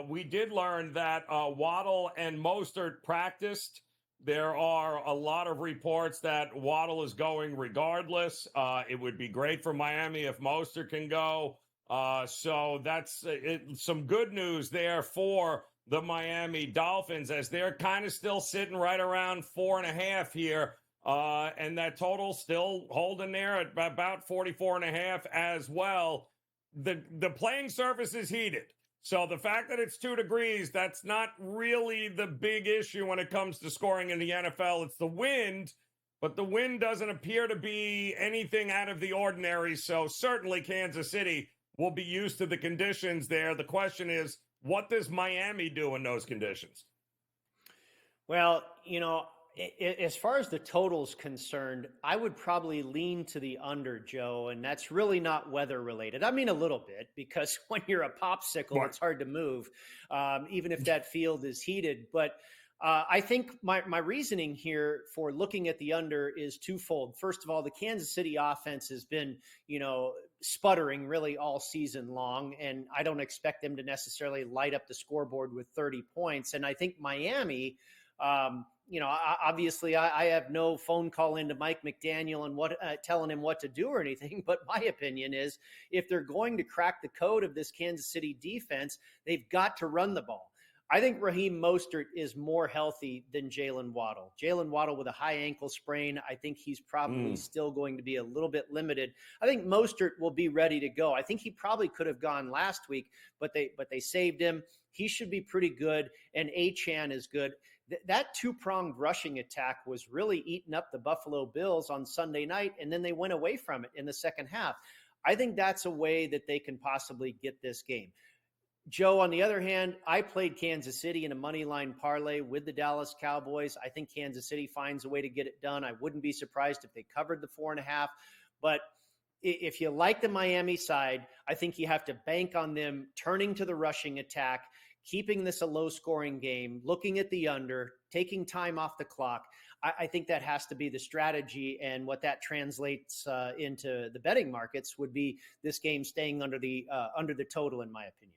We did learn that Waddle and Mostert practiced. There are a lot of reports that Waddle is going regardless. It would be great for Miami if Mostert can go. So that's some good news there for the Miami Dolphins, as they're kind of still sitting right around 4.5 here. And that total still holding there at about 44.5 as well. The playing surface is heated. So the fact that it's 2 degrees, that's not really the big issue when it comes to scoring in the NFL. It's the wind, but the wind doesn't appear to be anything out of the ordinary. So certainly Kansas City will be used to the conditions there. The question is, what does Miami do in those conditions? Well, as far as the total's concerned, I would probably lean to the under, Joe, and that's really not weather related. I mean, a little bit, because when you're a popsicle, it's hard to move, even if that field is heated. But I think my reasoning here for looking at the under is twofold. First of all, the Kansas City offense has been, sputtering really all season long, and I don't expect them to necessarily light up the scoreboard with 30 points. And I think Miami, obviously I have no phone call into Mike McDaniel and telling him what to do or anything, but my opinion is if they're going to crack the code of this Kansas City defense, they've got to run the ball. I think Raheem Mostert is more healthy than Jalen Waddle. Jalen Waddle with a high ankle sprain, I think he's probably still going to be a little bit limited. I think Mostert will be ready to go. I think he probably could have gone last week, but they saved him. He should be pretty good, and Achane is good. That two-pronged rushing attack was really eating up the Buffalo Bills on Sunday night, and then they went away from it in the second half. I think that's a way that they can possibly get this game. Joe, on the other hand, I played Kansas City in a money line parlay with the Dallas Cowboys. I think Kansas City finds a way to get it done. I wouldn't be surprised if they covered the 4.5. But if you like the Miami side, I think you have to bank on them turning to the rushing attack, keeping this a low-scoring game, looking at the under, taking time off the clock. I think that has to be the strategy, and what that translates into the betting markets would be this game staying under the total, in my opinion.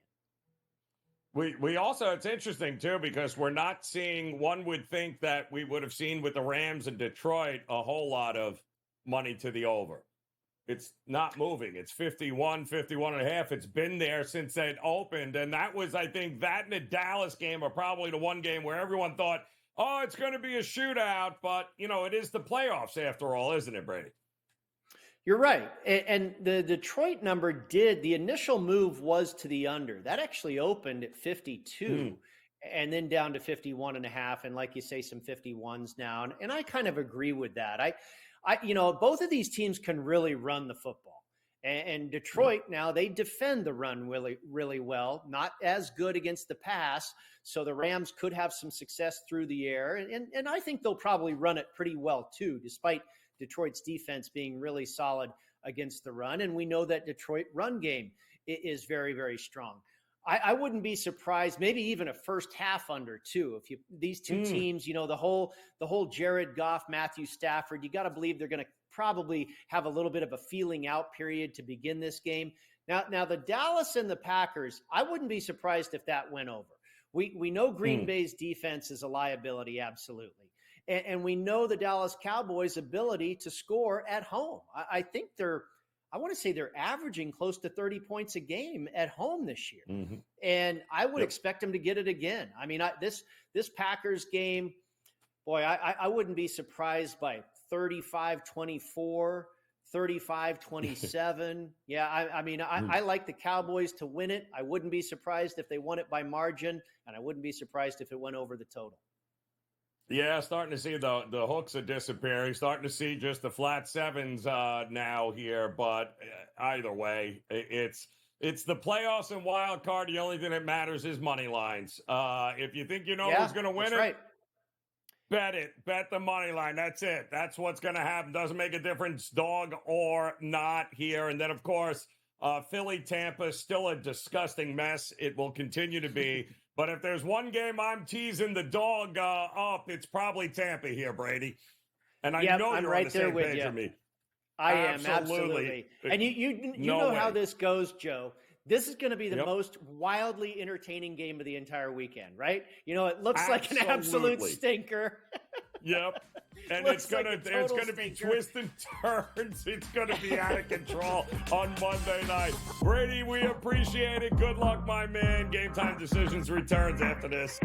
We also, it's interesting too, because we're not seeing, one would think that we would have seen with the Rams and Detroit a whole lot of money to the over. It's not moving. It's 51, 51.5. It's been there since it opened. And that was, I think, that and the Dallas game are probably the one game where everyone thought, oh, it's going to be a shootout. But, it is the playoffs after all, isn't it, Brady? You're right. And the Detroit number the initial move was to the under. That actually opened at 52 and then down to 51.5. And like you say, some 51s now. And I kind of agree with that. I both of these teams can really run the football. And Detroit now, they defend the run really, really well, not as good against the pass. So the Rams could have some success through the air. And I think they'll probably run it pretty well too, despite Detroit's defense being really solid against the run. And we know that Detroit run game is very, very strong. I wouldn't be surprised, maybe even a first half under too. If these two teams, the whole Jared Goff, Matthew Stafford, you got to believe they're going to probably have a little bit of a feeling out period to begin this game. Now the Dallas and the Packers, I wouldn't be surprised if that went over. We know Green Bay's defense is a liability, absolutely. And we know the Dallas Cowboys' ability to score at home. I think I want to say they're averaging close to 30 points a game at home this year. Mm-hmm. And I would expect them to get it again. I mean, this Packers game, boy, I wouldn't be surprised by 35-24, 35-27. Yeah, I like the Cowboys to win it. I wouldn't be surprised if they won it by margin, and I wouldn't be surprised if it went over the total. Yeah, starting to see the hooks are disappearing. Starting to see just the flat sevens now here. But either way, it's the playoffs and wild card. The only thing that matters is money lines. If you think who's going to win it, right. Bet it. Bet the money line. That's it. That's what's going to happen. Doesn't make a difference, dog or not here. And then, of course, Philly, Tampa, still a disgusting mess. It will continue to be. But if there's one game I'm teasing the dog up, it's probably Tampa here, Brady. And I know I'm you're right on the there same with page you. with me. I am, absolutely. And you know how this goes, Joe. This is going to be the most wildly entertaining game of the entire weekend, right? It looks like an absolute stinker. Yep. And it's gonna be twists and turns. It's gonna be out of control on Monday night. Brady, we appreciate it. Good luck, my man. Game Time Decisions returns after this.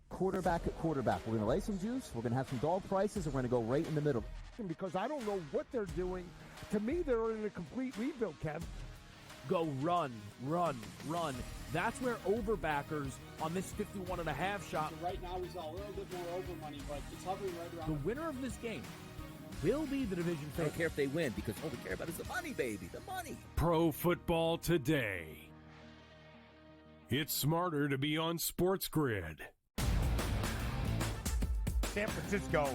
Quarterback at quarterback. We're going to lay some juice. We're going to have some dog prices, and we're going to go right in the middle. Because I don't know what they're doing. To me, they're in a complete rebuild, Kev. Go run. That's where overbackers on this 51.5 shot. Right now, he's a little bit more over money, but it's hovering right around. The winner of this game will be the division I favorite. don't care if they win, because all we care about is the money, baby. The money. Pro Football Today. It's smarter to be on SportsGrid. San Francisco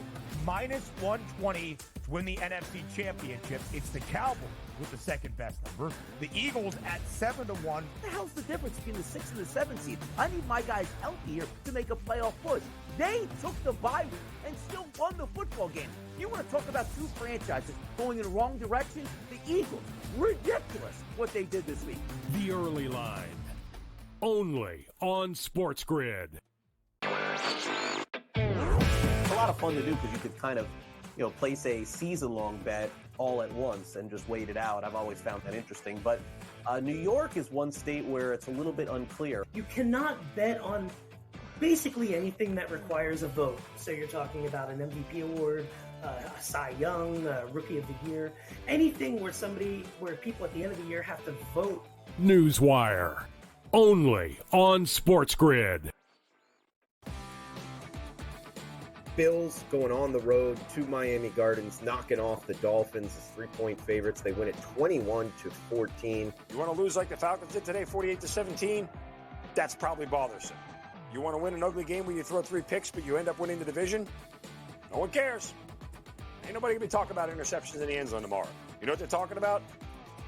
minus 120 to win the NFC Championship. It's the Cowboys with the second best number. The Eagles at 7-1. What the hell's the difference between the 6 and the 7 seed? I need my guys healthy here to make a playoff push. They took the bye week and still won the football game. You want to talk about two franchises going in the wrong direction? The Eagles, ridiculous what they did this week. The early line, only on SportsGrid. It's a lot of fun to do because you could kind of, place a season-long bet all at once and just wait it out. I've always found that interesting. But New York is one state where it's a little bit unclear. You cannot bet on basically anything that requires a vote. So you're talking about an MVP award, a Cy Young, Rookie of the Year, anything where people at the end of the year have to vote. Newswire, only on SportsGrid. Bills going on the road to Miami Gardens, knocking off the Dolphins as 3-point favorites. They win it 21-14. You want to lose like the Falcons did today, 48-17? That's probably bothersome. You want to win an ugly game where you throw 3 picks, but you end up winning the division? No one cares. Ain't nobody going to be talking about interceptions in the end zone tomorrow. You know what they're talking about?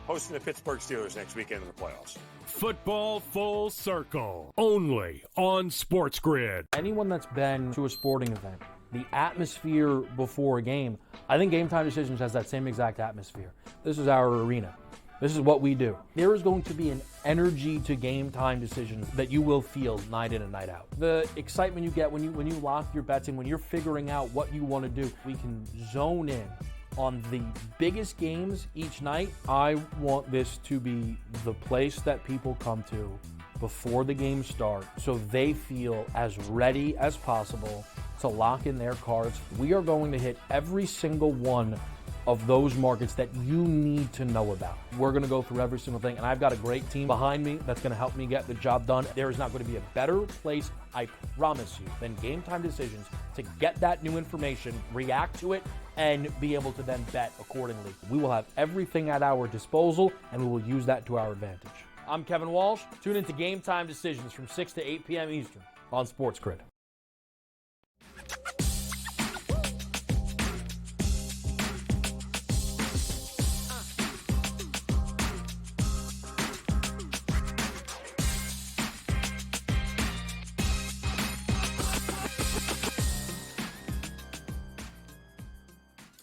Hosting the Pittsburgh Steelers next weekend in the playoffs. Football Full Circle, only on SportsGrid. Anyone that's been to a sporting event, the atmosphere before a game, I think GameTime Decisions has that same exact atmosphere. This is our arena. This is what we do. There is going to be an energy to GameTime Decisions that you will feel night in and night out. The excitement you get when you lock your bets in, when you're figuring out what you want to do, we can zone in on the biggest games each night. I want this to be the place that people come to before the games start so they feel as ready as possible to lock in their cards. We are going to hit every single one of those markets that you need to know about. We're going to go through every single thing, and I've got a great team behind me that's going to help me get the job done. There is not going to be a better place, I promise you, than GameTime Decisions to get that new information, react to it, and be able to then bet accordingly. We will have everything at our disposal, and we will use that to our advantage. I'm Kevin Walsh. Tune into GameTime Decisions from 6 to 8 p.m. Eastern on SportsGrid.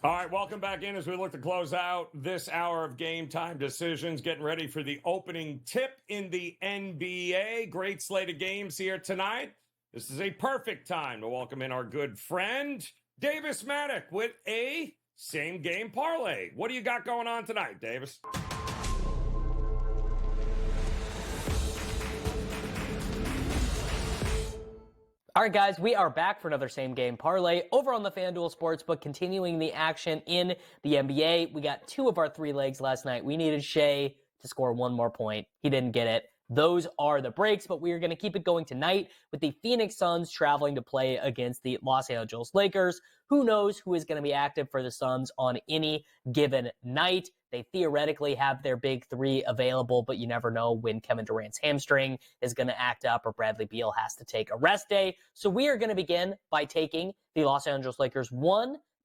All right, welcome back in as we look to close out this hour of Game Time Decisions, getting ready for the opening tip in the NBA. Great slate of games here tonight. This is a perfect time to welcome in our good friend, Davis Maddock, with a same-game parlay. What do you got going on tonight, Davis? All right, guys, we are back for another same-game parlay over on the FanDuel Sportsbook, continuing the action in the NBA. We got 2 of our 3 legs last night. We needed Shea to score 1 more point. He didn't get it. Those are the breaks, but we are going to keep it going tonight with the Phoenix Suns traveling to play against the Los Angeles Lakers. Who knows who is going to be active for the Suns on any given night? They theoretically have their big 3 available, but you never know when Kevin Durant's hamstring is going to act up or Bradley Beal has to take a rest day. So we are going to begin by taking the Los Angeles Lakers.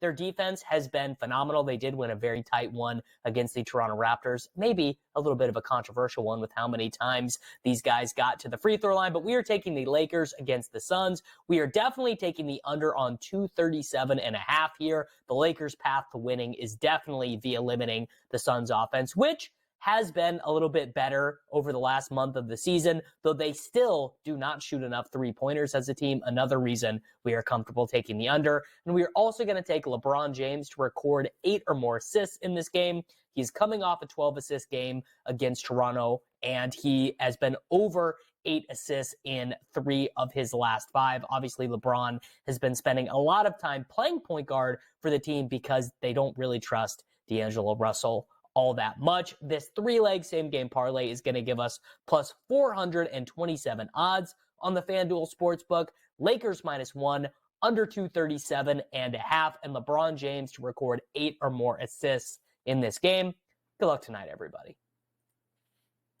Their defense has been phenomenal. They did win a very tight one against the Toronto Raptors. Maybe a little bit of a controversial one with how many times these guys got to the free throw line, but we are taking the Lakers against the Suns. We are definitely taking the under on 237.5 here. The Lakers' path to winning is definitely via limiting the Suns' offense, which has been a little bit better over the last month of the season, though they still do not shoot enough three-pointers as a team. Another reason we are comfortable taking the under. And we are also going to take LeBron James to record 8 or more assists in this game. He's coming off a 12-assist game against Toronto, and he has been over 8 assists in 3 of his last 5. Obviously, LeBron has been spending a lot of time playing point guard for the team because they don't really trust D'Angelo Russell all that much. This 3-leg same-game parlay is going to give us plus 427 odds on the FanDuel Sportsbook. Lakers -1, under 237.5, and LeBron James to record 8 or more assists in this game. Good luck tonight, everybody.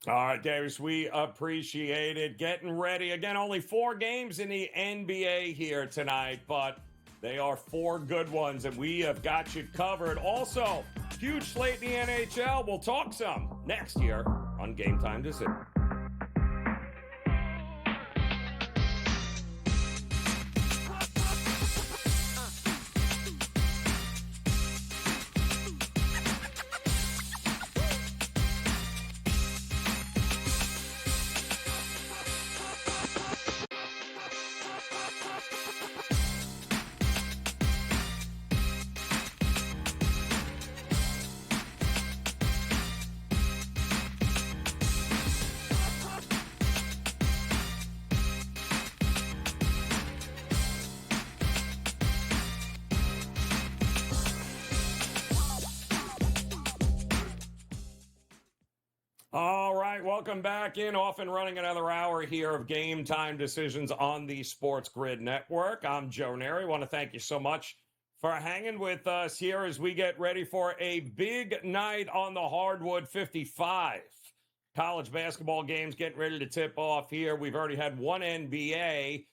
All right, Davis, we appreciate it. Getting ready. Again, only 4 games in the NBA here tonight, but they are 4 good ones, and we have got you covered. Also, huge slate in the NHL. We'll talk some next year on Game Time Decisions. All right, welcome back in. Off and running another hour here of Game Time Decisions on the Sports Grid Network. I'm Joe Raineri. I want to thank you so much for hanging with us here as we get ready for a big night on the hardwood. 55 college basketball games getting ready to tip off here. We've already had one NBA.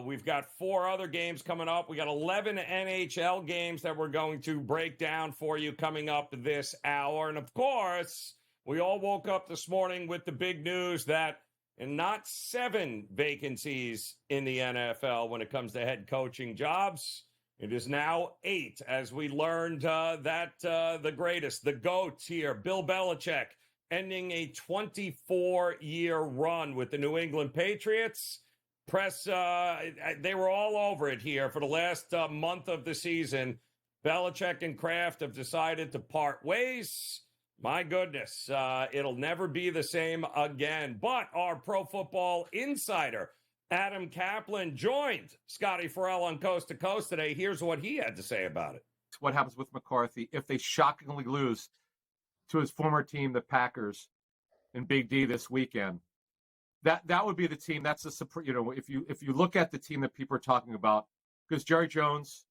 We've got 4 other games coming up. We got 11 NHL games that we're going to break down for you coming up this hour. And of course, we all woke up this morning with the big news that not 7 vacancies in the NFL when it comes to head coaching jobs. It is now 8, as we learned that the greatest, the GOAT here, Bill Belichick, ending a 24-year run with the New England Patriots. Press, they were all over it here for the last month of the season. Belichick and Kraft have decided to part ways. My goodness, it'll never be the same again. But our Pro Football Insider, Adam Kaplan, joined Scotty Farrell on Coast to Coast today. Here's what he had to say about it. What happens with McCarthy if they shockingly lose to his former team, the Packers, in Big D this weekend? That would be the team. That's if you look at the team that people are talking about, because Jerry Jones,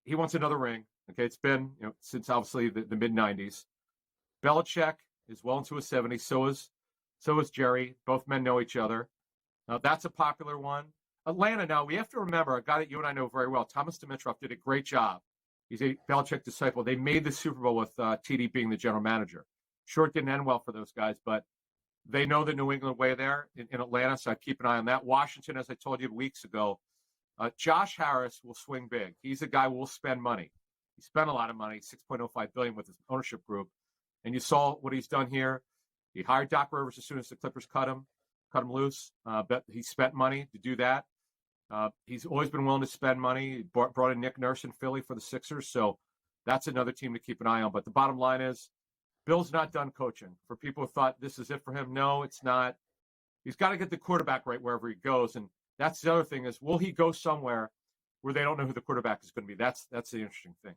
he wants another ring. Okay, it's been since obviously the mid '90s. Belichick is well into his 70s. So is Jerry. Both men know each other. Now that's a popular one. Atlanta. Now we have to remember a guy that you and I know very well. Thomas Dimitroff did a great job. He's a Belichick disciple. They made the Super Bowl with TD being the general manager. Sure, it didn't end well for those guys, but they know the New England way there in Atlanta. So I keep an eye on that. Washington, as I told you weeks ago, Josh Harris will swing big. He's a guy who will spend money. He spent a lot of money, $6.05 billion with his ownership group. And you saw what he's done here. He hired Doc Rivers as soon as the Clippers cut him loose. But he spent money to do that. He's always been willing to spend money. He brought in Nick Nurse in Philly for the Sixers. So that's another team to keep an eye on. But the bottom line is, Bill's not done coaching. For people who thought this is it for him, no, it's not. He's got to get the quarterback right wherever he goes. And that's the other thing is, will he go somewhere where they don't know who the quarterback is going to be? That's the interesting thing.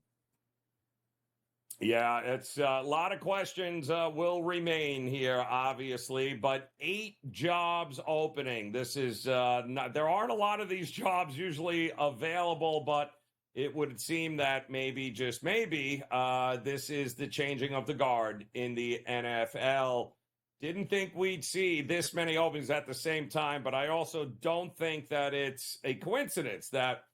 Yeah, it's a lot of questions will remain here, obviously, but 8 jobs opening. This is there aren't a lot of these jobs usually available, but it would seem that maybe, just maybe, this is the changing of the guard in the NFL. Didn't think we'd see this many openings at the same time, but I also don't think that it's a coincidence that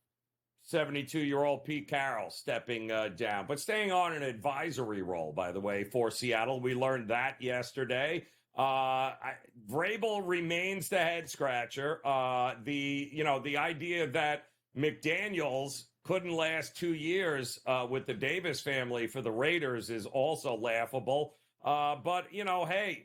72-year-old Pete Carroll stepping down, but staying on an advisory role, by the way, for Seattle. We learned that yesterday. Vrabel remains the head scratcher. The idea that McDaniels couldn't last 2 years with the Davis family for the Raiders is also laughable. But, hey,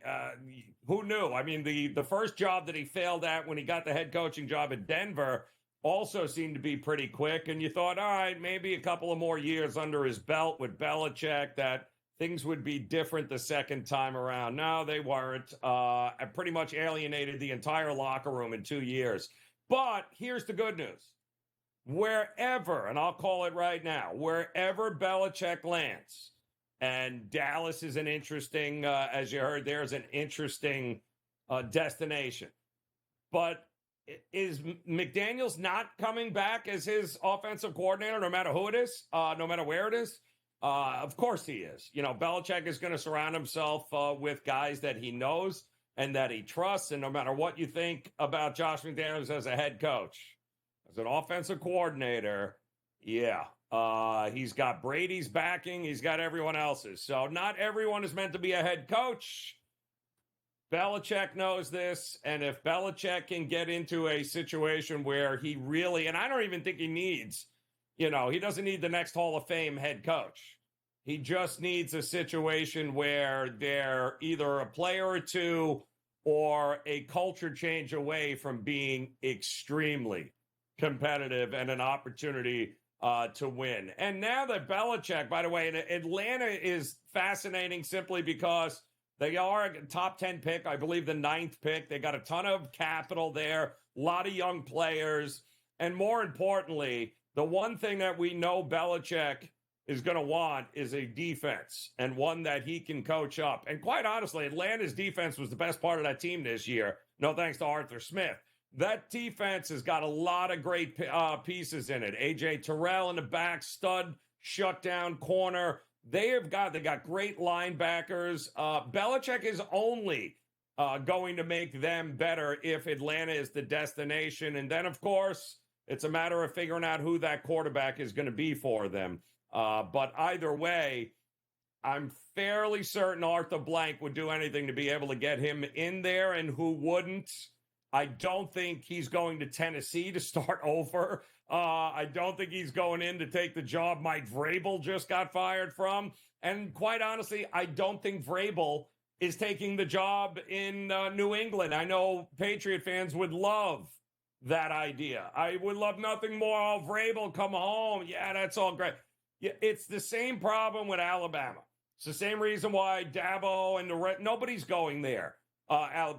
who knew? I mean, the first job that he failed at when he got the head coaching job in Denver also seemed to be pretty quick. And you thought, all right, maybe a couple of more years under his belt with Belichick, that things would be different the second time around. No, they weren't. Pretty much alienated the entire locker room in 2 years. But here's the good news. Wherever, and I'll call it right now, wherever Belichick lands, and Dallas is an interesting, as you heard, there's an interesting destination. But is McDaniels not coming back as his offensive coordinator, no matter who it is, no matter where it is? Of course he is. Belichick is going to surround himself with guys that he knows and that he trusts. And no matter what you think about Josh McDaniels as a head coach, as an offensive coordinator, yeah, he's got Brady's backing. He's got everyone else's. So not everyone is meant to be a head coach. Belichick knows this, and if Belichick can get into a situation where he really, and I don't even think he needs, he doesn't need the next Hall of Fame head coach. He just needs a situation where they're either a player or two or a culture change away from being extremely competitive and an opportunity to win. And now that Belichick, by the way, Atlanta is fascinating simply because they are a top 10 pick, I believe the 9th pick. They got a ton of capital there, a lot of young players. And more importantly, the one thing that we know Belichick is going to want is a defense and one that he can coach up. And quite honestly, Atlanta's defense was the best part of that team this year. No thanks to Arthur Smith. That defense has got a lot of great pieces in it. A.J. Terrell in the back, stud, shutdown corner. They got great linebackers. Belichick is only going to make them better if Atlanta is the destination. And then, of course, it's a matter of figuring out who that quarterback is going to be for them. But either way, I'm fairly certain Arthur Blank would do anything to be able to get him in there, and who wouldn't? I don't think he's going to Tennessee to start over. I don't think he's going in to take the job Mike Vrabel just got fired from. And quite honestly, I don't think Vrabel is taking the job in New England. I know Patriot fans would love that idea. I would love nothing more. Oh, Vrabel, come home. Yeah, that's all great. Yeah, it's the same problem with Alabama. It's the same reason why Dabo and nobody's going there.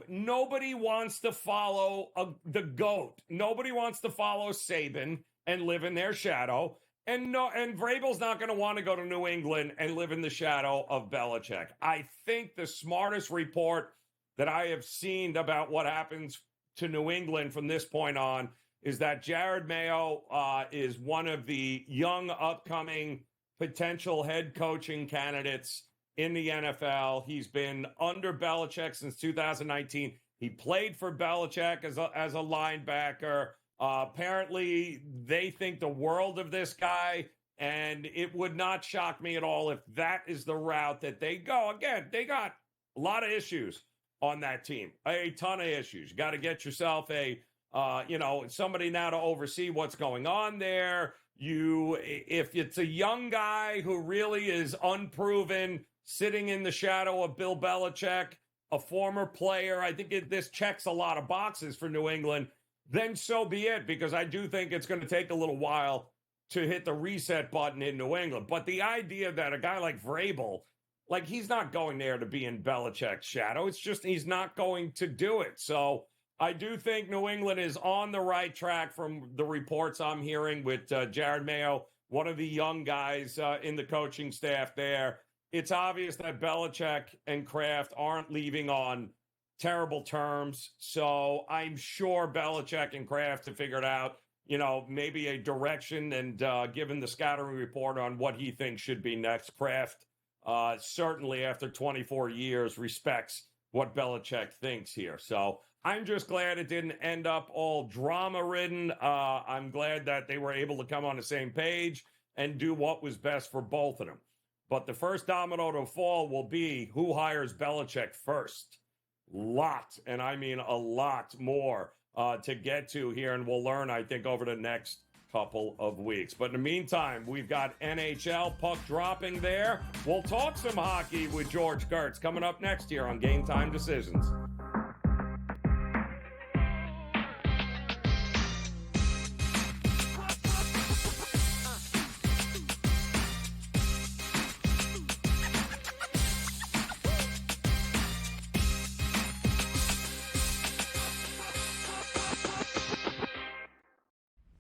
Nobody wants to follow the GOAT. Nobody wants to follow Saban and live in their shadow. And Vrabel's not going to want to go to New England and live in the shadow of Belichick. I think the smartest report that I have seen about what happens to New England from this point on is that Jared Mayo is one of the young, upcoming potential head coaching candidates in the NFL. He's been under Belichick since 2019. He played for Belichick as a linebacker. Apparently, they think the world of this guy, and it would not shock me at all if that is the route that they go. Again, they got a lot of issues on that team, a ton of issues. You got to get yourself somebody now to oversee what's going on there. If it's a young guy who really is unproven, sitting in the shadow of Bill Belichick, a former player, I think this checks a lot of boxes for New England, then so be it, because I do think it's going to take a little while to hit the reset button in New England. But the idea that a guy like Vrabel, he's not going there to be in Belichick's shadow. It's just he's not going to do it. So I do think New England is on the right track from the reports I'm hearing with Jared Mayo, one of the young guys in the coaching staff there. It's obvious that Belichick and Kraft aren't leaving on terrible terms. So I'm sure Belichick and Kraft have figured out, maybe a direction and given the scattering report on what he thinks should be next. Kraft, certainly after 24 years, respects what Belichick thinks here. So I'm just glad it didn't end up all drama-ridden. I'm glad that they were able to come on the same page and do what was best for both of them. But the first domino to fall will be who hires Belichick first. And I mean a lot more to get to here, and we'll learn, I think, over the next couple of weeks. But in the meantime, we've got NHL puck dropping there. We'll talk some hockey with George Kurtz coming up next year on Game Time Decisions.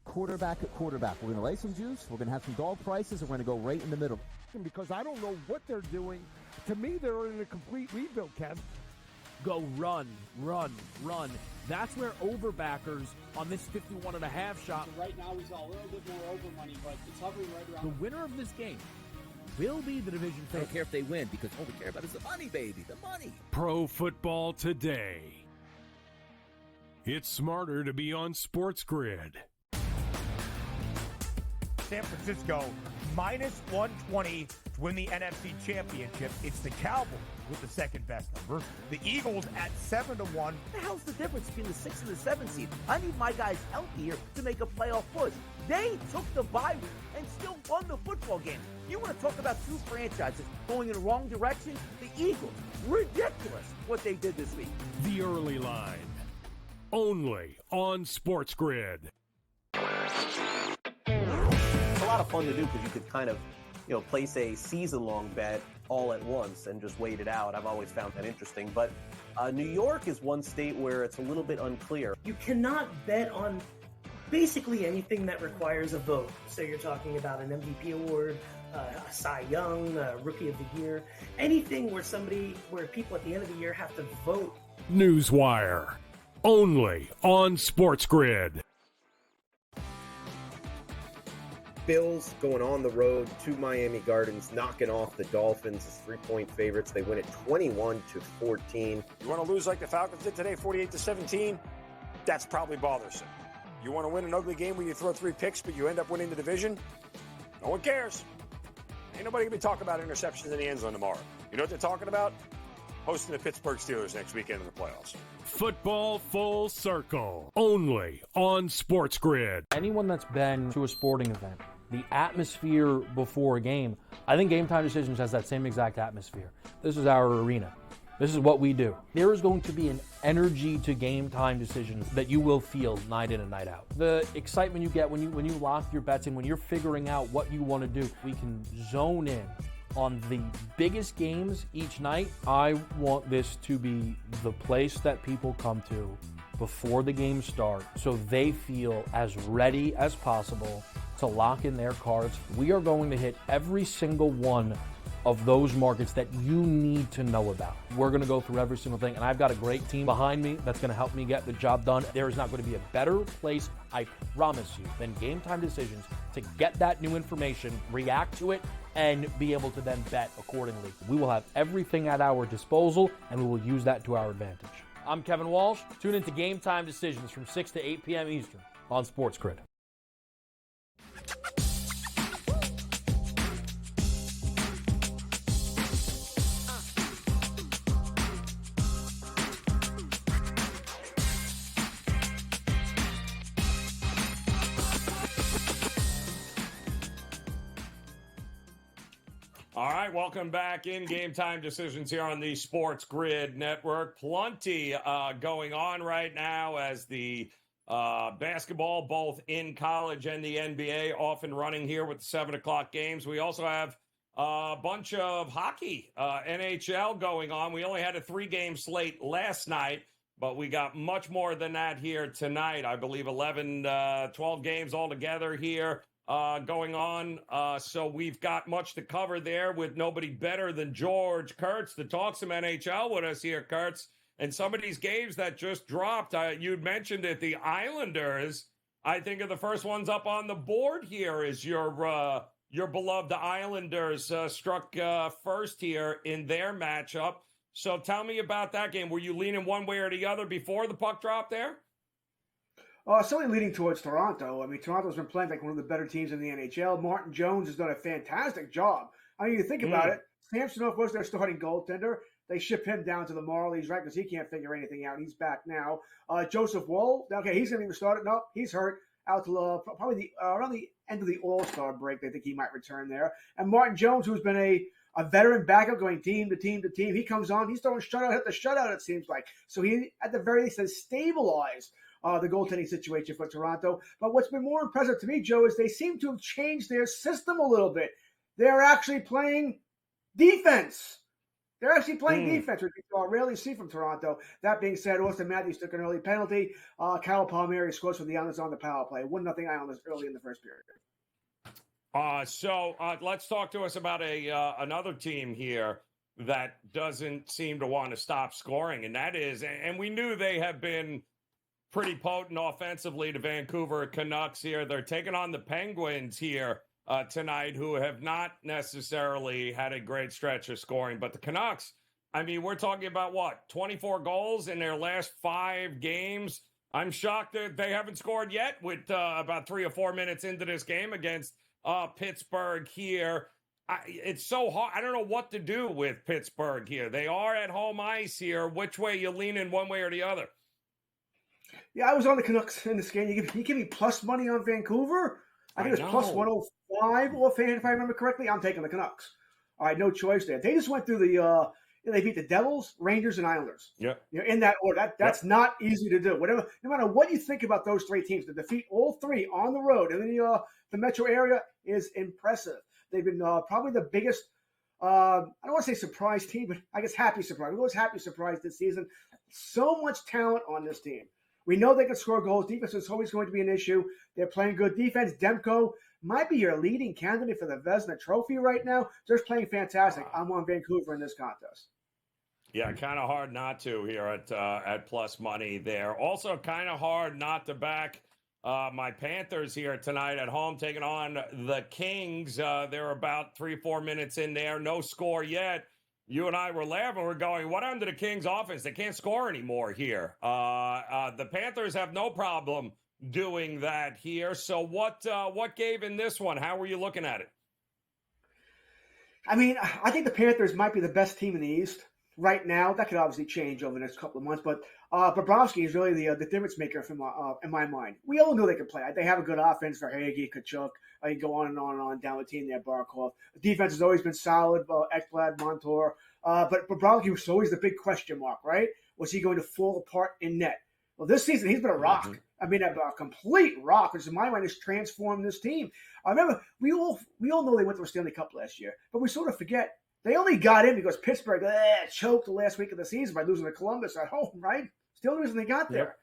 Quarterback at quarterback. We're going to lay some juice. We're going to have some dog prices, and we're going to go right in the middle. Because I don't know what they're doing. To me, they're in a complete rebuild, Kev. Go run, run, run. That's where overbackers on this 51.5 shot. So right now, we saw a little bit more over money, but it's hovering right around. The winner of this game will be the division favorite. I don't care if they win, because all we care about is the money, baby, the money. Pro Football Today. It's smarter to be on SportsGrid. San Francisco minus 120 to win the NFC Championship. It's the Cowboys with the second best number. The Eagles at 7-1. What the hell's the difference between the 6 and the 7 seed? I need my guys healthy here to make a playoff push. They took the bye week and still won the football game. You want to talk about two franchises going in the wrong direction? The Eagles. Ridiculous what they did this week. The Early Line. Only on SportsGrid. It's a lot of fun to do because you could kind of, place a season-long bet all at once and just wait it out. I've always found that interesting. But New York is one state where it's a little bit unclear. You cannot bet on basically anything that requires a vote. So you're talking about an MVP award, a Cy Young, Rookie of the Year, anything where people at the end of the year have to vote. Newswire, only on SportsGrid. Bills going on the road to Miami Gardens, knocking off the Dolphins as 3-point favorites. They win it 21-14. You want to lose like the Falcons did today, 48-17? That's probably bothersome. You want to win an ugly game where you throw 3 picks, but you end up winning the division? No one cares. Ain't nobody going to be talking about interceptions in the end zone tomorrow. You know what they're talking about? Hosting the Pittsburgh Steelers next weekend in the playoffs. Football Full Circle, only on SportsGrid. Anyone that's been to a sporting event, the atmosphere before a game, I think GameTime Decisions has that same exact atmosphere. This is our arena. This is what we do. There is going to be an energy to GameTime Decisions that you will feel night in and night out. The excitement you get when you lock your bets in, when you're figuring out what you want to do, we can zone in on the biggest games each night. I want this to be the place that people come to before the games start so they feel as ready as possible to lock in their cards. We are going to hit every single one of those markets that you need to know about. We're going to go through every single thing, and I've got a great team behind me that's going to help me get the job done. There is not going to be a better place, I promise you, than GameTime Decisions to get that new information, react to it, and be able to then bet accordingly. We will have everything at our disposal, and we will use that to our advantage. I'm Kevin Walsh. Tune into GameTime Decisions from 6 to 8 p.m. Eastern on SportsGrid. All right, welcome back in Game Time Decisions here on the Sports Grid Network. Plenty going on right now as the basketball, both in college and the NBA, off and running here with the 7 o'clock games. We also have a bunch of hockey, NHL going on. We only had a 3-game slate last night, but we got much more than that here tonight. I believe 11, 12 games altogether here. Going on. So we've got much to cover there with nobody better than George Kurtz to talk some NHL with us here, Kurtz. And some of these games that just dropped, you'd mentioned it, the Islanders, I think are the first ones up on the board here is your beloved Islanders struck first here in their matchup. So tell me about that game. Were you leaning one way or the other before the puck dropped there? Certainly leading towards Toronto. I mean, Toronto's been playing like one of the better teams in the NHL. Martin Jones has done a fantastic job. I mean, you think about it, Samsonov was their starting goaltender. They ship him down to the Marlies, right, because he can't figure anything out. He's back now. Joseph Woll, okay, he's going to even start it. No, he's hurt. Out to probably around the end of the All-Star break, they think he might return there. And Martin Jones, who's been a veteran backup going team to team to team, he comes on. He's throwing shutout, hit the shutout, it seems like. So he, at the very least, has stabilized the goaltending situation for Toronto. But what's been more impressive to me, Joe, is they seem to have changed their system a little bit. They're actually playing defense. They're actually playing defense, which you rarely see from Toronto. That being said, Austin Matthews took an early penalty. Kyle Palmieri scores for the Islanders on the power play. 1-0 Islanders early in the first period. So let's talk to us about another team here that doesn't seem to want to stop scoring, and that is, and we knew they have been pretty potent offensively, the Vancouver Canucks here. They're taking on the Penguins here tonight, who have not necessarily had a great stretch of scoring. But the Canucks, I mean, we're talking about, 24 goals in their last 5 games? I'm shocked that they haven't scored yet with about 3 or 4 minutes into this game against Pittsburgh here. It's so hard. I don't know what to do with Pittsburgh here. They are at home ice here. Which way you leaning, one way or the other? Yeah, I was on the Canucks in this game. You give me plus money on Vancouver? I think it was plus 105 offhand, if I remember correctly. I'm taking the Canucks. All right, no choice there. They just went through they beat the Devils, Rangers, and Islanders. Yeah. In that order. That's not easy to do. No matter what you think about those 3 teams, to defeat all 3 on the road in the metro area is impressive. They've been probably the biggest, I don't want to say surprise team, but I guess happy surprise. It was happy surprise this season. So much talent on this team. We know they can score goals. Defense is always going to be an issue. They're playing good defense. Demko might be your leading candidate for the Vezina Trophy right now. They're playing fantastic. I'm on Vancouver in this contest. Yeah, kind of hard not to here at plus money there. Also, kind of hard not to back my Panthers here tonight at home, taking on the Kings. They're about 3-4 minutes in there, no score yet. You and I were laughing. We're going, what happened to the Kings' offense? They can't score anymore here. The Panthers have no problem doing that here. So what gave in this one? How were you looking at it? I mean, I think the Panthers might be the best team in the East right now. That could obviously change over the next couple of months, but Bobrovsky is really the difference maker in my mind. We all knew they could play. They have a good offense for Hagee, Kachuk. I can go on and on and on down the team there, Barkov. The defense has always been solid, Ekblad, Montour. But Bobrovsky was always the big question mark, right? Was he going to fall apart in net? Well, this season, he's been a rock. Mm-hmm. I mean, a complete rock, which in my mind has transformed this team. I remember we all know they went to a Stanley Cup last year, but we sort of forget they only got in because Pittsburgh choked the last week of the season by losing to Columbus at home, right? Still the reason they got there. Yep.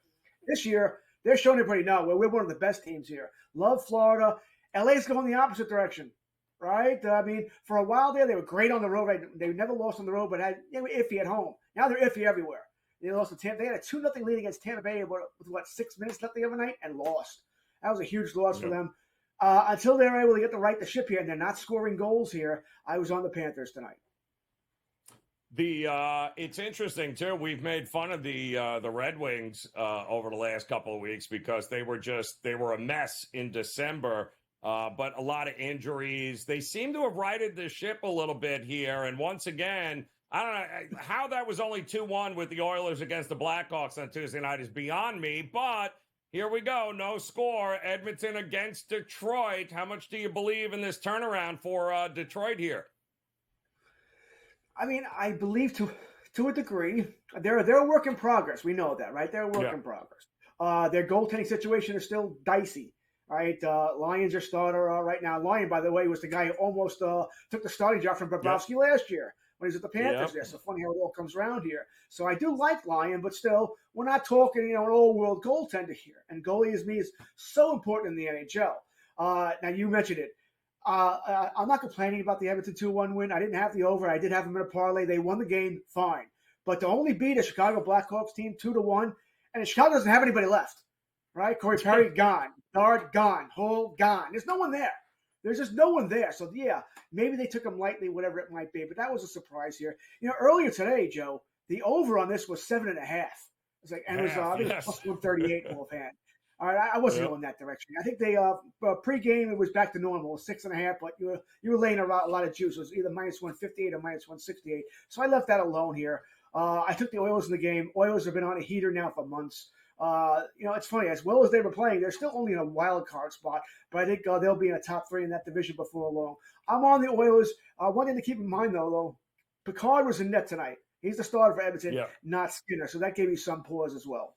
This year, they're showing everybody now we're one of the best teams here. Love Florida. LA's going the opposite direction, right? I mean, for a while there, they were great on the road. Right? They never lost on the road, but they were iffy at home. Now they're iffy everywhere. They lost to Tampa. They had a 2-0 lead against Tampa Bay with 6 minutes left the other night and lost. That was a huge loss for them. Until they're able to get the right to ship here and they're not scoring goals here, I was on the Panthers tonight. It's interesting too. We've made fun of the Red Wings over the last couple of weeks because they were a mess in December. But a lot of injuries. They seem to have righted the ship a little bit here. And once again, I don't know how that was only 2-1 with the Oilers against the Blackhawks on Tuesday night is beyond me. But here we go. No score. Edmonton against Detroit. How much do you believe in this turnaround for Detroit here? I mean, I believe to a degree. They're a work in progress. We know that, right? They're a work in progress. Their goaltending situation is still dicey. Right, Lyon's your starter right now. Lyon, by the way, was the guy who almost took the starting job from Bobrovsky last year when he was at the Panthers. There, so funny how it all comes around here. So I do like Lyon, but still, we're not talking, an all-world goaltender here. And goalie is so important in the NHL. Now you mentioned it. I'm not complaining about the Edmonton 2-1 win. I didn't have the over. I did have them in a parlay. They won the game, fine. But to only beat a Chicago Blackhawks team 2-1, and Chicago doesn't have anybody left. Right? Corey Perry, gone. Dart, gone. Hull, gone. There's no one there. There's just no one there. So, yeah, maybe they took him lightly, whatever it might be. But that was a surprise here. Earlier today, Joe, the over on this was 7.5. It's like, and it was plus 138 offhand. All right, I wasn't going that direction. I think they pregame it was back to normal, 6.5. But you were laying a lot of juice. It was either minus 158 or minus 168. So I left that alone here. I took the Oilers in the game. Oilers have been on a heater now for months. It's funny. As well as they were playing, they're still only in a wild card spot, but I think they'll be in the top 3 in that division before long. I'm on the Oilers. One thing to keep in mind, though, Picard was in net tonight. He's the starter for Edmonton, not Skinner, so that gave you some pause as well.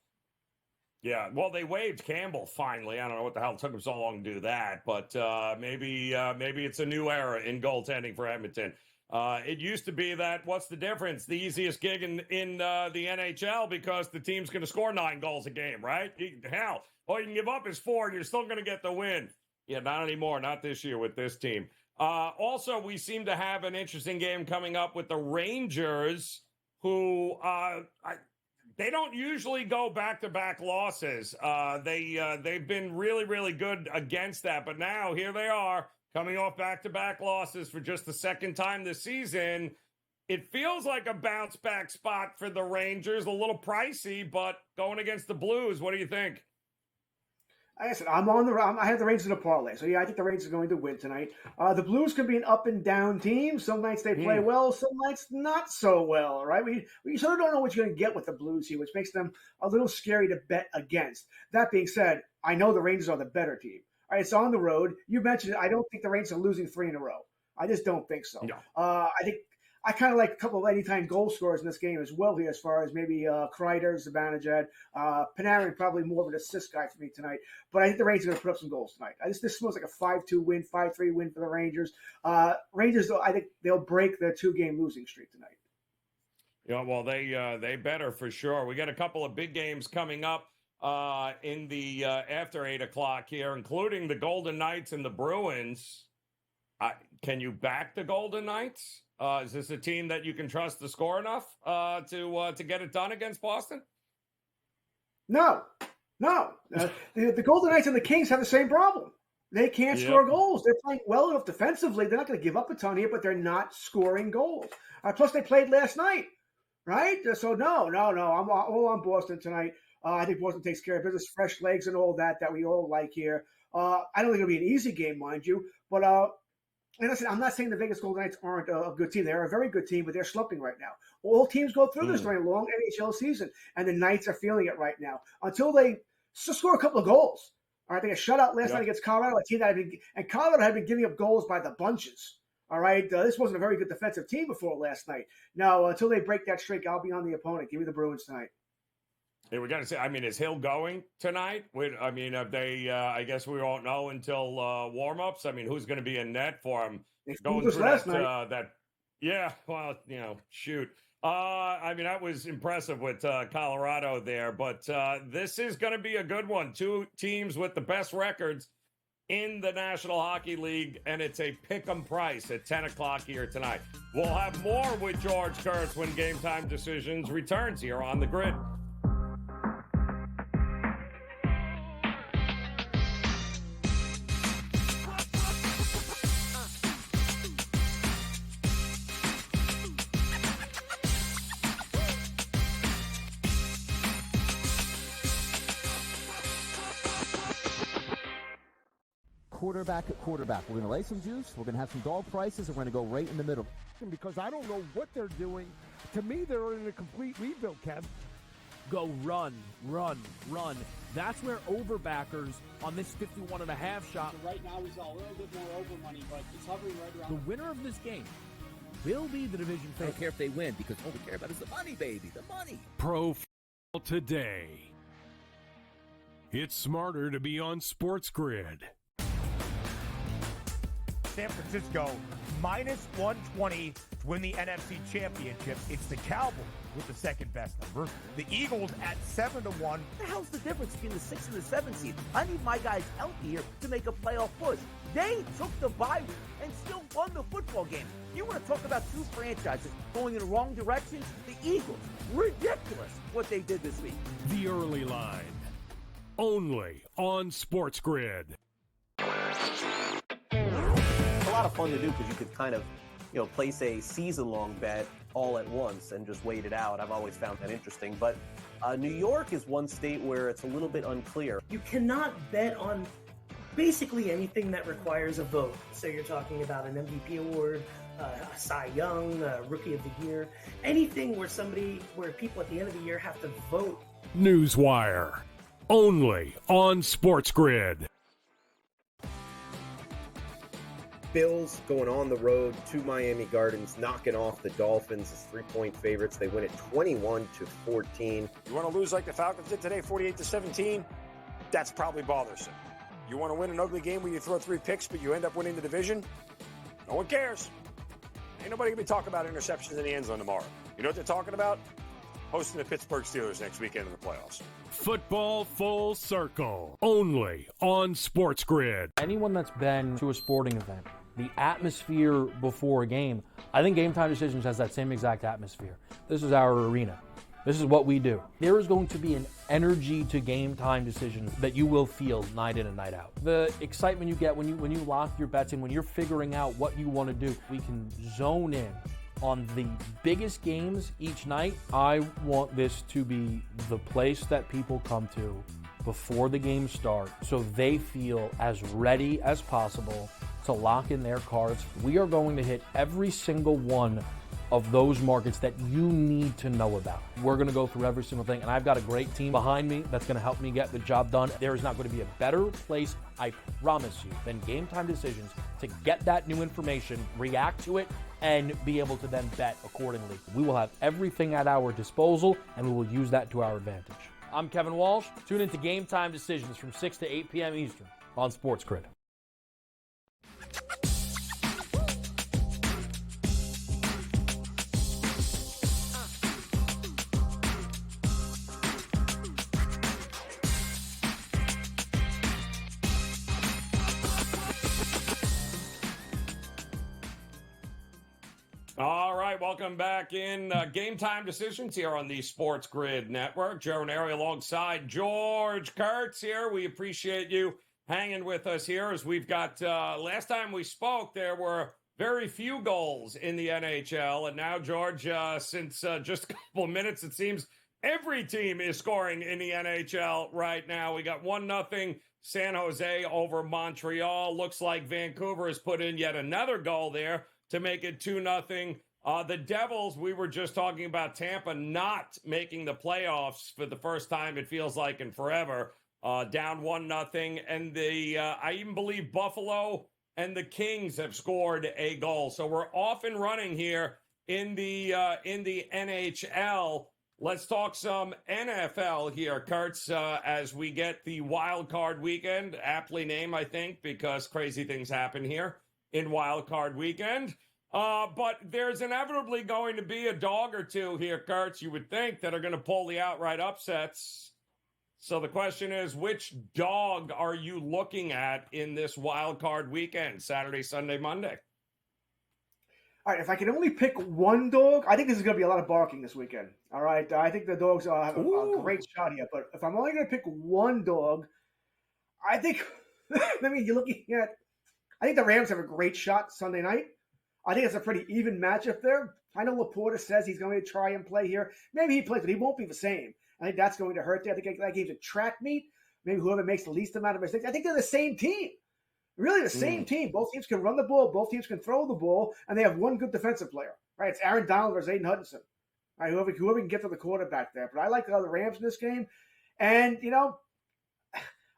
Yeah, well, they waived Campbell finally. I don't know what the hell took them so long to do that, but maybe it's a new era in goaltending for Edmonton. It used to be that, what's the difference? The easiest gig in the NHL because the team's going to score 9 goals a game, right? Hell, all you can give up is 4 and you're still going to get the win. Yeah, not anymore. Not this year with this team. Also, we seem to have an interesting game coming up with the Rangers, who they don't usually go back-to-back losses. They've been really, really good against that, but now here they are. Coming off back-to-back losses for just the second time this season. It feels like a bounce-back spot for the Rangers. A little pricey, but going against the Blues, what do you think? Like I said, I have the Rangers in a parlay. So, yeah, I think the Rangers are going to win tonight. The Blues can be an up-and-down team. Some nights they play well, some nights not so well, right? We sort of don't know what you're going to get with the Blues here, which makes them a little scary to bet against. That being said, I know the Rangers are the better team. All right, it's on the road. You mentioned it. I don't think the Rangers are losing 3 in a row. I just don't think so. No. I think I kind of like a couple of anytime goal scorers in this game as well here, as far as maybe Kreider, Zibanejad. Panarin probably more of an assist guy for me tonight. But I think the Rangers are going to put up some goals tonight. This smells like a 5-2 win, 5-3 win for the Rangers. Rangers, though, I think they'll break their 2-game losing streak tonight. Yeah, well, they better for sure. We got a couple of big games coming up. in the after 8 o'clock here, including the Golden Knights and the Bruins. Can you back the Golden Knights? Is this a team that you can trust to score enough to get it done against Boston? No. The Golden Knights and the Kings have the same problem. They can't score goals. They're playing well enough defensively. They're not going to give up a ton here, but they're not scoring goals. Plus, they played last night, right? So, no. I'm all on Boston tonight. I think Boston takes care of business, fresh legs and all that we all like here. I don't think it'll be an easy game, mind you. But and listen, I'm not saying the Vegas Golden Knights aren't a good team. They're a very good team, but they're slumping right now. All teams go through this during a long NHL season, and the Knights are feeling it right now until they score a couple of goals. All right, they got shut out last night against Colorado, a team and Colorado had been giving up goals by the bunches. All right, this wasn't a very good defensive team before last night. Now, until they break that streak, I'll be on the opponent. Give me the Bruins tonight. Yeah, we got to say, is Hill going tonight? Have they, I guess we won't know until warm-ups. Who's going to be in net for him? Going through last night. Shoot. That was impressive with Colorado there, but this is going to be a good one. Two teams with the best records in the National Hockey League, and it's a pick-em price at 10 o'clock here tonight. We'll have more with George Kurtz when Game Time Decisions returns here on the Grid. Quarterback at quarterback. We're going to lay some juice. We're going to have some dog prices, and we're going to go right in the middle. Because I don't know what they're doing. To me, they're in a complete rebuild, Kev. Go run. That's where overbackers on this 51.5 shot. Right now, he's a little bit more over money, but it's hovering right around. The winner of this game will be the division I favorite. don't care if they win because all we care about is the money, baby. The money. Pro today. It's smarter to be on SportsGrid. San Francisco minus 120 to win the NFC Championship. It's the Cowboys with the second best number. The Eagles at 7-1. What the hell's the difference between the 6th and the 7th seed? I need my guys healthy here to make a playoff push. They took the bye week and still won the football game. You want to talk about two franchises going in the wrong directions? The Eagles, ridiculous what they did this week. The early line, only on SportsGrid. A lot of fun to do because you could kind of, place a season-long bet all at once and just wait it out. I've always found that interesting. But New York is one state where it's a little bit unclear. You cannot bet on basically anything that requires a vote. So you're talking about an MVP award, a Cy Young, a Rookie of the Year, anything where people at the end of the year have to vote. Newswire, only on SportsGrid. Bills going on the road to Miami Gardens, knocking off the Dolphins as 3-point favorites. They win it 21-14. You want to lose like the Falcons did today, 48-17? That's probably bothersome. You want to win an ugly game where you throw 3 picks, but you end up winning the division? No one cares. Ain't nobody going to be talking about interceptions in the end zone tomorrow. You know what they're talking about? Hosting the Pittsburgh Steelers next weekend in the playoffs. Football full circle, only on SportsGrid. Anyone that's been to a sporting event, the atmosphere before a game, I think Game Time Decisions has that same exact atmosphere. This is our arena. This is what we do. There is going to be an energy to Game Time Decisions that you will feel night in and night out. The excitement you get when you lock your bets in, when you're figuring out what you want to do, we can zone in on the biggest games each night. I want this to be the place that people come to before the games start so they feel as ready as possible to lock in their cards. We are going to hit every single one of those markets that you need to know about. We're going to go through every single thing, and I've got a great team behind me that's going to help me get the job done. There is not going to be a better place, I promise you, than Game Time Decisions to get that new information, react to it, and be able to then bet accordingly. We will have everything at our disposal, and we will use that to our advantage. I'm Kevin Walsh. Tune into Game Time Decisions from 6 to 8 p.m. Eastern on SportsGrid. welcome back in Game Time Decisions here on the SportsGrid Network. Joe Raineri alongside George Kurtz here. We appreciate you hanging with us here as we've got, last time we spoke, there were very few goals in the NHL. And now, George, since just a couple of minutes, it seems every team is scoring in the NHL right now. We got 1-0 San Jose over Montreal. Looks like Vancouver has put in yet another goal there to make it 2-0. The Devils, we were just talking about Tampa not making the playoffs for the first time, it feels like, in forever. Down 1-0. And I even believe Buffalo and the Kings have scored a goal. So we're off and running here in the NHL. Let's talk some NFL here, Kurtz, as we get the wild card weekend, aptly named, I think, because crazy things happen here in wild card weekend. But there's inevitably going to be a dog or two here, Kurtz, you would think, that are going to pull the outright upsets. So the question is, which dog are you looking at in this wild card weekend, Saturday, Sunday, Monday? All right, if I can only pick one dog, I think this is going to be a lot of barking this weekend. All right, I think the dogs have a great shot here. But if I'm only going to pick one dog, I think, I mean, you're looking at, I think the Rams have a great shot Sunday night. I think it's a pretty even matchup there. I know Laporta says he's going to try and play here. Maybe he plays, but he won't be the same. I think that's going to hurt there. I think that game's a track meet. Maybe whoever makes the least amount of mistakes. I think they're the same team. Really the same team. Both teams can run the ball. Both teams can throw the ball. And they have one good defensive player. Right? It's Aaron Donald versus Aiden Hutchinson. Right? Whoever can get to the quarterback there. But I like the Rams in this game. And, you know,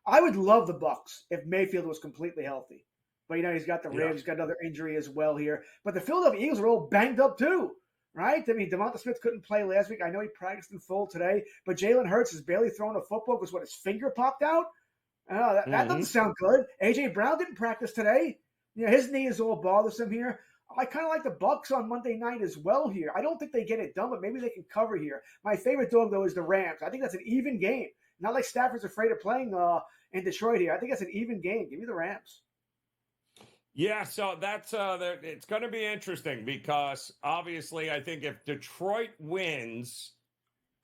I would love the Bucs if Mayfield was completely healthy. But, you know, he's got the Rams. He's got another injury as well here. But the Philadelphia Eagles are all banged up too. Right? I mean, Devonta Smith couldn't play last week. I know he practiced in full today. But Jalen Hurts is barely throwing a football because his finger popped out? That doesn't sound good. A.J. Brown didn't practice today. You know, his knee is all bothersome here. I kind of like the Bucs on Monday night as well here. I don't think they get it done, but maybe they can cover here. My favorite dog, though, is the Rams. I think that's an even game. Not like Stafford's afraid of playing in Detroit here. I think that's an even game. Give me the Rams. Yeah, so that's it's going to be interesting because obviously I think if Detroit wins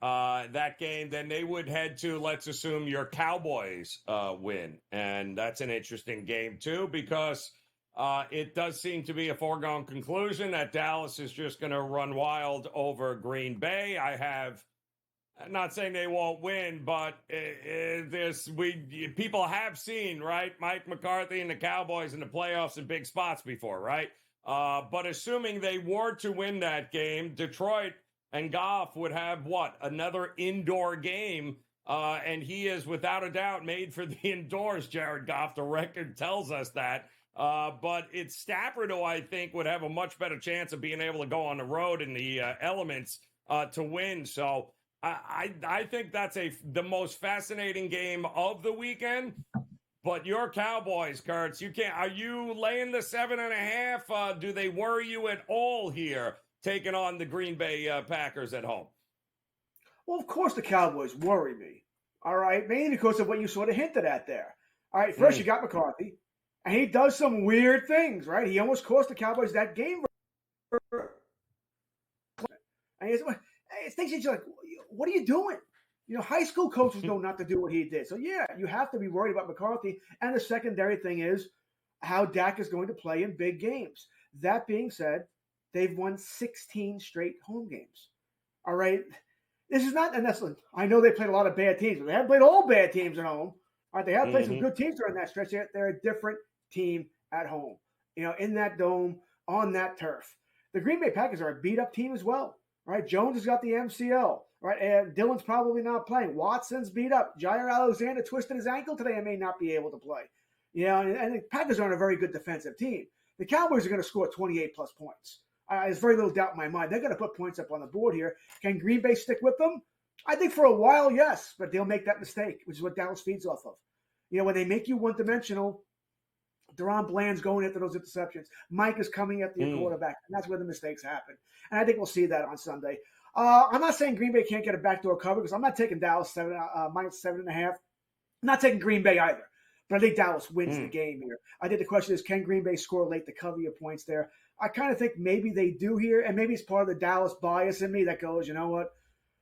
that game, then they would head to, let's assume, your Cowboys win. And that's an interesting game, too, because it does seem to be a foregone conclusion that Dallas is just going to run wild over Green Bay. I'm not saying they won't win, but people have seen, right, Mike McCarthy and the Cowboys in the playoffs in big spots before, right? But assuming they were to win that game, Detroit and Goff would have, another indoor game, and he is, without a doubt, made for the indoors, Jared Goff. The record tells us that. But it's Stafford who I think would have a much better chance of being able to go on the road in the elements to win. So I think that's the most fascinating game of the weekend. But your Cowboys, Kurtz, are you laying the 7.5? Do they worry you at all here, taking on the Green Bay Packers at home? Well, of course the Cowboys worry me. All right, mainly because of what you sort of hinted at there. All right, first you got McCarthy, and he does some weird things, right? He almost cost the Cowboys that game. And it's things that you're like, what are you doing? You know, high school coaches know not to do what he did. So, yeah, you have to be worried about McCarthy. And the secondary thing is how Dak is going to play in big games. That being said, they've won 16 straight home games. All right? This is not – and that's – I know they played a lot of bad teams, but they haven't played all bad teams at home. All right, they have played some good teams during that stretch. They're a different team at home, you know, in that dome, on that turf. The Green Bay Packers are a beat-up team as well. Right, Jones has got the MCL. Right, and Dillon's probably not playing. Watson's beat up. Jair Alexander twisted his ankle today and may not be able to play. You know, and the Packers aren't a very good defensive team. The Cowboys are going to score 28-plus points. There's very little doubt in my mind. They're going to put points up on the board here. Can Green Bay stick with them? I think for a while, yes, but they'll make that mistake, which is what Dallas feeds off of. You know, when they make you one-dimensional, Deron Bland's going after those interceptions. Mike is coming after your quarterback, and that's where the mistakes happen. And I think we'll see that on Sunday. I'm not saying Green Bay can't get a backdoor cover because I'm not taking Dallas minus 7.5. I'm not taking Green Bay either, but I think Dallas wins the game here. I think the question is, can Green Bay score late to cover your points there? I kind of think maybe they do here, and maybe it's part of the Dallas bias in me that goes, you know what?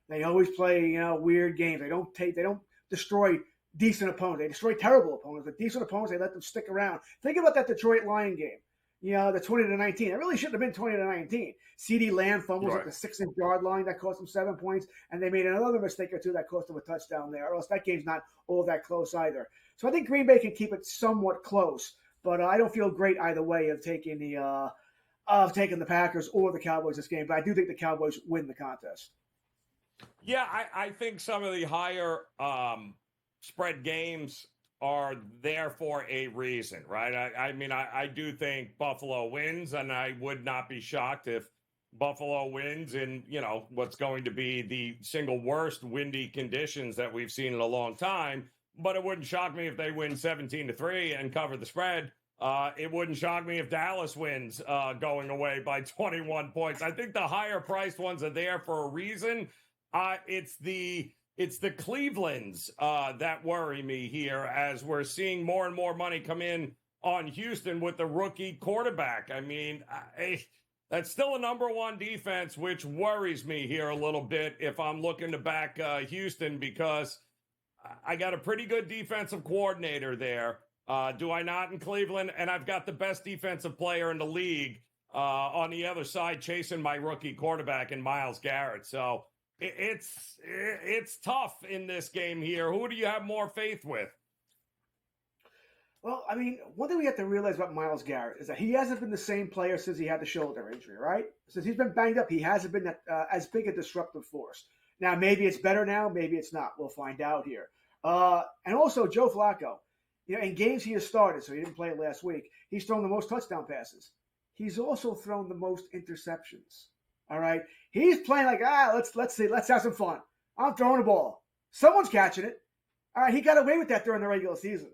They always play, weird games. They don't destroy decent opponents. They destroy terrible opponents, but decent opponents, they let them stick around. Think about that Detroit Lion game. The 20-19. It really shouldn't have been 20-19. CeeDee Lamb fumbles at the 6-inch yard line that cost them 7 points, and they made another mistake or two that cost them a touchdown there. Or else that game's not all that close either. So I think Green Bay can keep it somewhat close, but I don't feel great either way of taking the Packers or the Cowboys this game. But I do think the Cowboys win the contest. Yeah, I think some of the higher spread games are there for a reason, right? I do think Buffalo wins, and I would not be shocked if Buffalo wins in, what's going to be the single worst windy conditions that we've seen in a long time. But it wouldn't shock me if they win 17-3 and cover the spread. It wouldn't shock me if Dallas wins going away by 21 points. I think the higher priced ones are there for a reason. It's the Clevelands that worry me here as we're seeing more and more money come in on Houston with the rookie quarterback. That's still a number one defense, which worries me here a little bit if I'm looking to back Houston, because I got a pretty good defensive coordinator there. Do I not in Cleveland? And I've got the best defensive player in the league on the other side chasing my rookie quarterback in Myles Garrett. So it's tough in this game here. Who do you have more faith with? Well, one thing we have to realize about Myles Garrett is that he hasn't been the same player since he had the shoulder injury, right? Since he's been banged up, he hasn't been as big a disruptive force. Now, maybe it's better now, maybe it's not. We'll find out here. And also, Joe Flacco, in games he has started, so he didn't play last week, he's thrown the most touchdown passes. He's also thrown the most interceptions. All right? He's playing like, let's see, let's have some fun. I'm throwing the ball. Someone's catching it. All right, he got away with that during the regular season.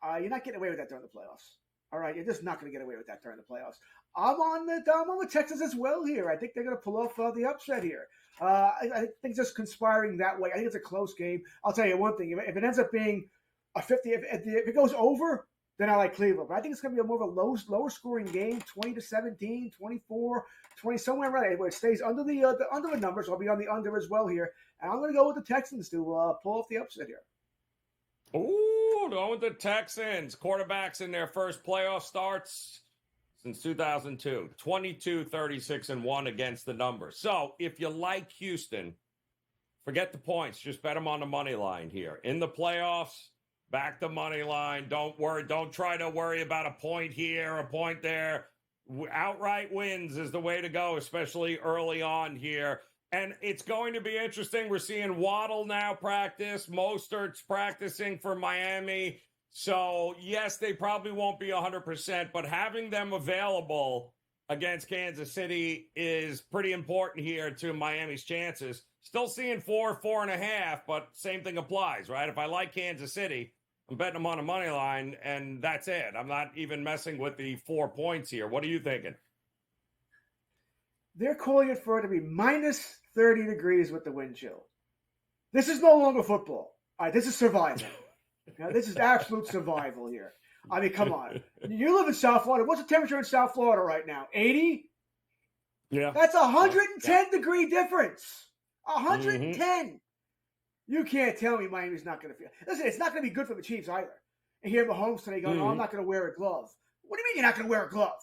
You're not getting away with that during the playoffs. All right, you're just not going to get away with that during the playoffs. I'm on the Texans as well here. I think they're going to pull off the upset here. I think just conspiring that way. I think it's a close game. I'll tell you one thing: if it ends up being a 50, if it goes over, then I like Cleveland. But I think it's going to be more of a lower scoring game, 20-17, 24-20, somewhere around where it stays under the numbers. So I'll be on the under as well here, and I'm going to go with the Texans to pull off the upset here. Ooh, going with the Texans. Quarterbacks in their first playoff starts since 2002. 22-36-1 against the numbers. So if you like Houston, forget the points. Just bet them on the money line here. In the playoffs, back the money line. Don't worry. Don't try to worry about a point here, a point there. Outright wins is the way to go, especially early on here. And it's going to be interesting. We're seeing Waddle now practice. Mostert's practicing for Miami. So, yes, they probably won't be 100%, but having them available against Kansas City is pretty important here to Miami's chances. Still seeing 4.5, but same thing applies, right? If I like Kansas City, I'm betting them on a money line, and that's it. I'm not even messing with the 4 points here. What are you thinking? They're calling it for it to be minus 30 degrees with the wind chill. This is no longer football. All right, this is survival. This is absolute survival here. Come on. You live in South Florida. What's the temperature in South Florida right now? 80? Yeah. That's 110 degree difference. 110. You can't tell me Miami's not going to feel. Listen, it's not going to be good for the Chiefs either. And here Mahomes today going, I'm not going to wear a glove. What do you mean you're not going to wear a glove?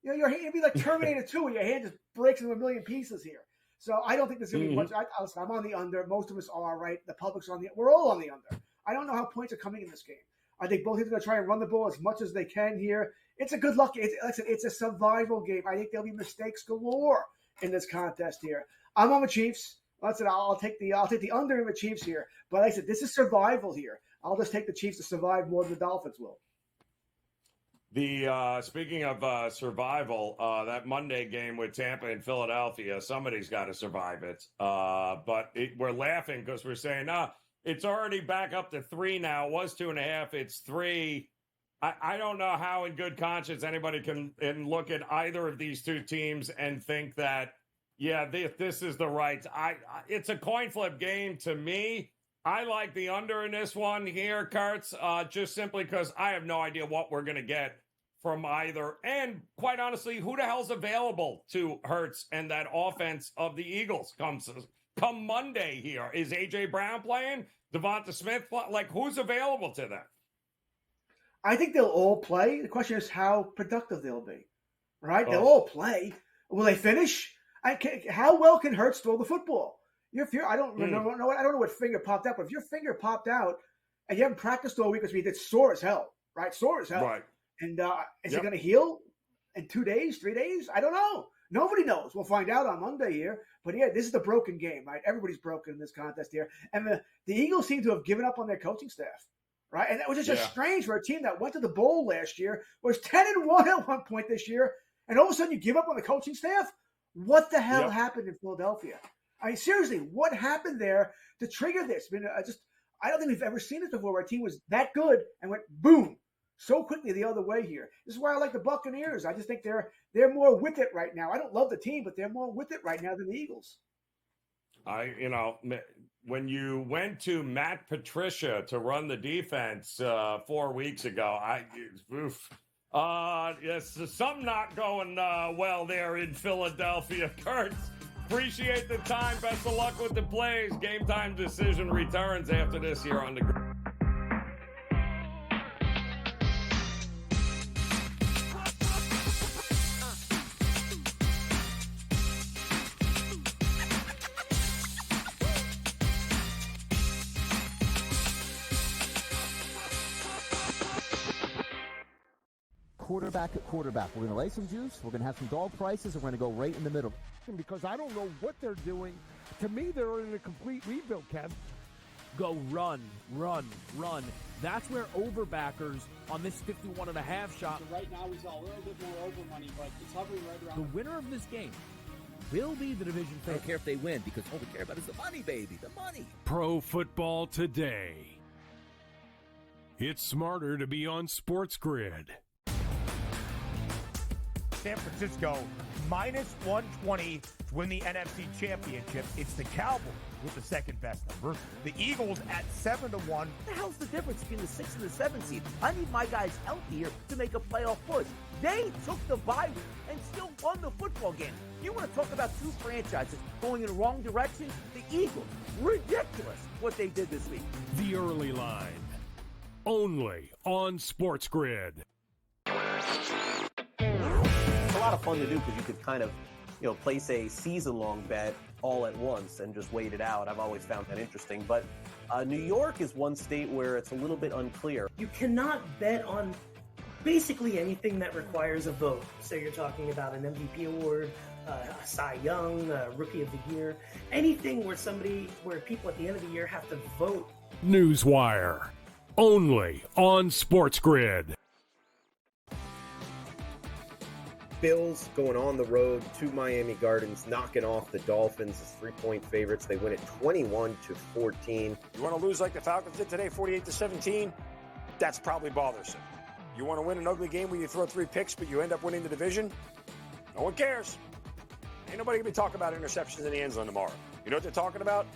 Your hand, it'd be like Terminator 2 and your hand just breaks into a million pieces here. So I don't think there's going to be much. I'm on the under. Most of us are, right? The public's on the. We're all on the under. I don't know how points are coming in this game. I think both teams are going to try and run the ball as much as they can here. It's a good luck. It's a survival game. I think there'll be mistakes galore in this contest here. I'm on the Chiefs. I'll take the under in the Chiefs here. But like I said, this is survival here. I'll just take the Chiefs to survive more than the Dolphins will. Speaking of survival, that Monday game with Tampa and Philadelphia, somebody's got to survive it. But we're laughing because we're saying, it's already back up to 3 now. It was 2.5. It's 3. I don't know how in good conscience anybody can look at either of these two teams and think that, this is the right. It's a coin flip game to me. I like the under in this one here, Kurtz, just simply because I have no idea what we're going to get from either end. Quite honestly, who the hell's available to Hurts and that offense of the Eagles come Monday here? Is A.J. Brown playing? Devonta Smith? Like, who's available to them? I think they'll all play. The question is how productive they'll be, right? They'll all play. Will they finish? How well can Hurts throw the football? I don't know what finger popped out, but if your finger popped out and you haven't practiced all week, which means it's sore as hell, right? Sore as hell. Right. And is it going to heal in 2 days, 3 days? I don't know. Nobody knows. We'll find out on Monday here. But yeah, this is the broken game, right? Everybody's broken in this contest here. And the Eagles seem to have given up on their coaching staff, right? And that was just strange for a team that went to the bowl last year, was 10-1 at one point this year, and all of a sudden you give up on the coaching staff? What the hell happened in Philadelphia? I mean, seriously, what happened there to trigger this? I mean, I don't think we've ever seen this before where a team was that good and went boom so quickly the other way here. This is why I like the Buccaneers. I just think they're more with it right now. I don't love the team, but they're more with it right now than the Eagles. When you went to Matt Patricia to run the defense 4 weeks ago, yes, something not going well there in Philadelphia. Kurtz, appreciate the time. Best of luck with the plays. Game Time Decision returns after this here on the grid. Quarterback at quarterback. We're going to lay some juice. We're going to have some dog prices, and we're going to go right in the middle. Because I don't know what they're doing. To me, they're in a complete rebuild, Kev. Go run, run, run. That's where overbackers on this 51.5 shot. Right now, he's a little bit more over money, but it's hovering right around. The winner of this game will be the division I favorite. don't care if they win because all we care about is the money, baby. The money. Pro Football Today. It's smarter to be on SportsGrid. San Francisco minus 120 to win the NFC Championship. It's the Cowboys with the second best number. The Eagles at 7-1. What the hell's the difference between the 6th and the 7th seed? I need my guys healthy here to make a playoff push. They took the bye week and still won the football game. You want to talk about two franchises going in the wrong direction? The Eagles, ridiculous what they did this week. The early line, only on SportsGrid. It's a lot of fun to do because you could kind of, place a season-long bet all at once and just wait it out. I've always found that interesting. But New York is one state where it's a little bit unclear. You cannot bet on basically anything that requires a vote. So you're talking about an MVP award, a Cy Young, Rookie of the Year, anything where people at the end of the year have to vote. Newswire, only on SportsGrid. Bills going on the road to Miami Gardens, knocking off the Dolphins as 3-point favorites. They win it 21-14. You want to lose like the Falcons did today, 48-17? That's probably bothersome. You want to win an ugly game where you throw 3 picks, but you end up winning the division? No one cares. Ain't nobody going to be talking about interceptions in the end zone tomorrow. You know what they're talking about?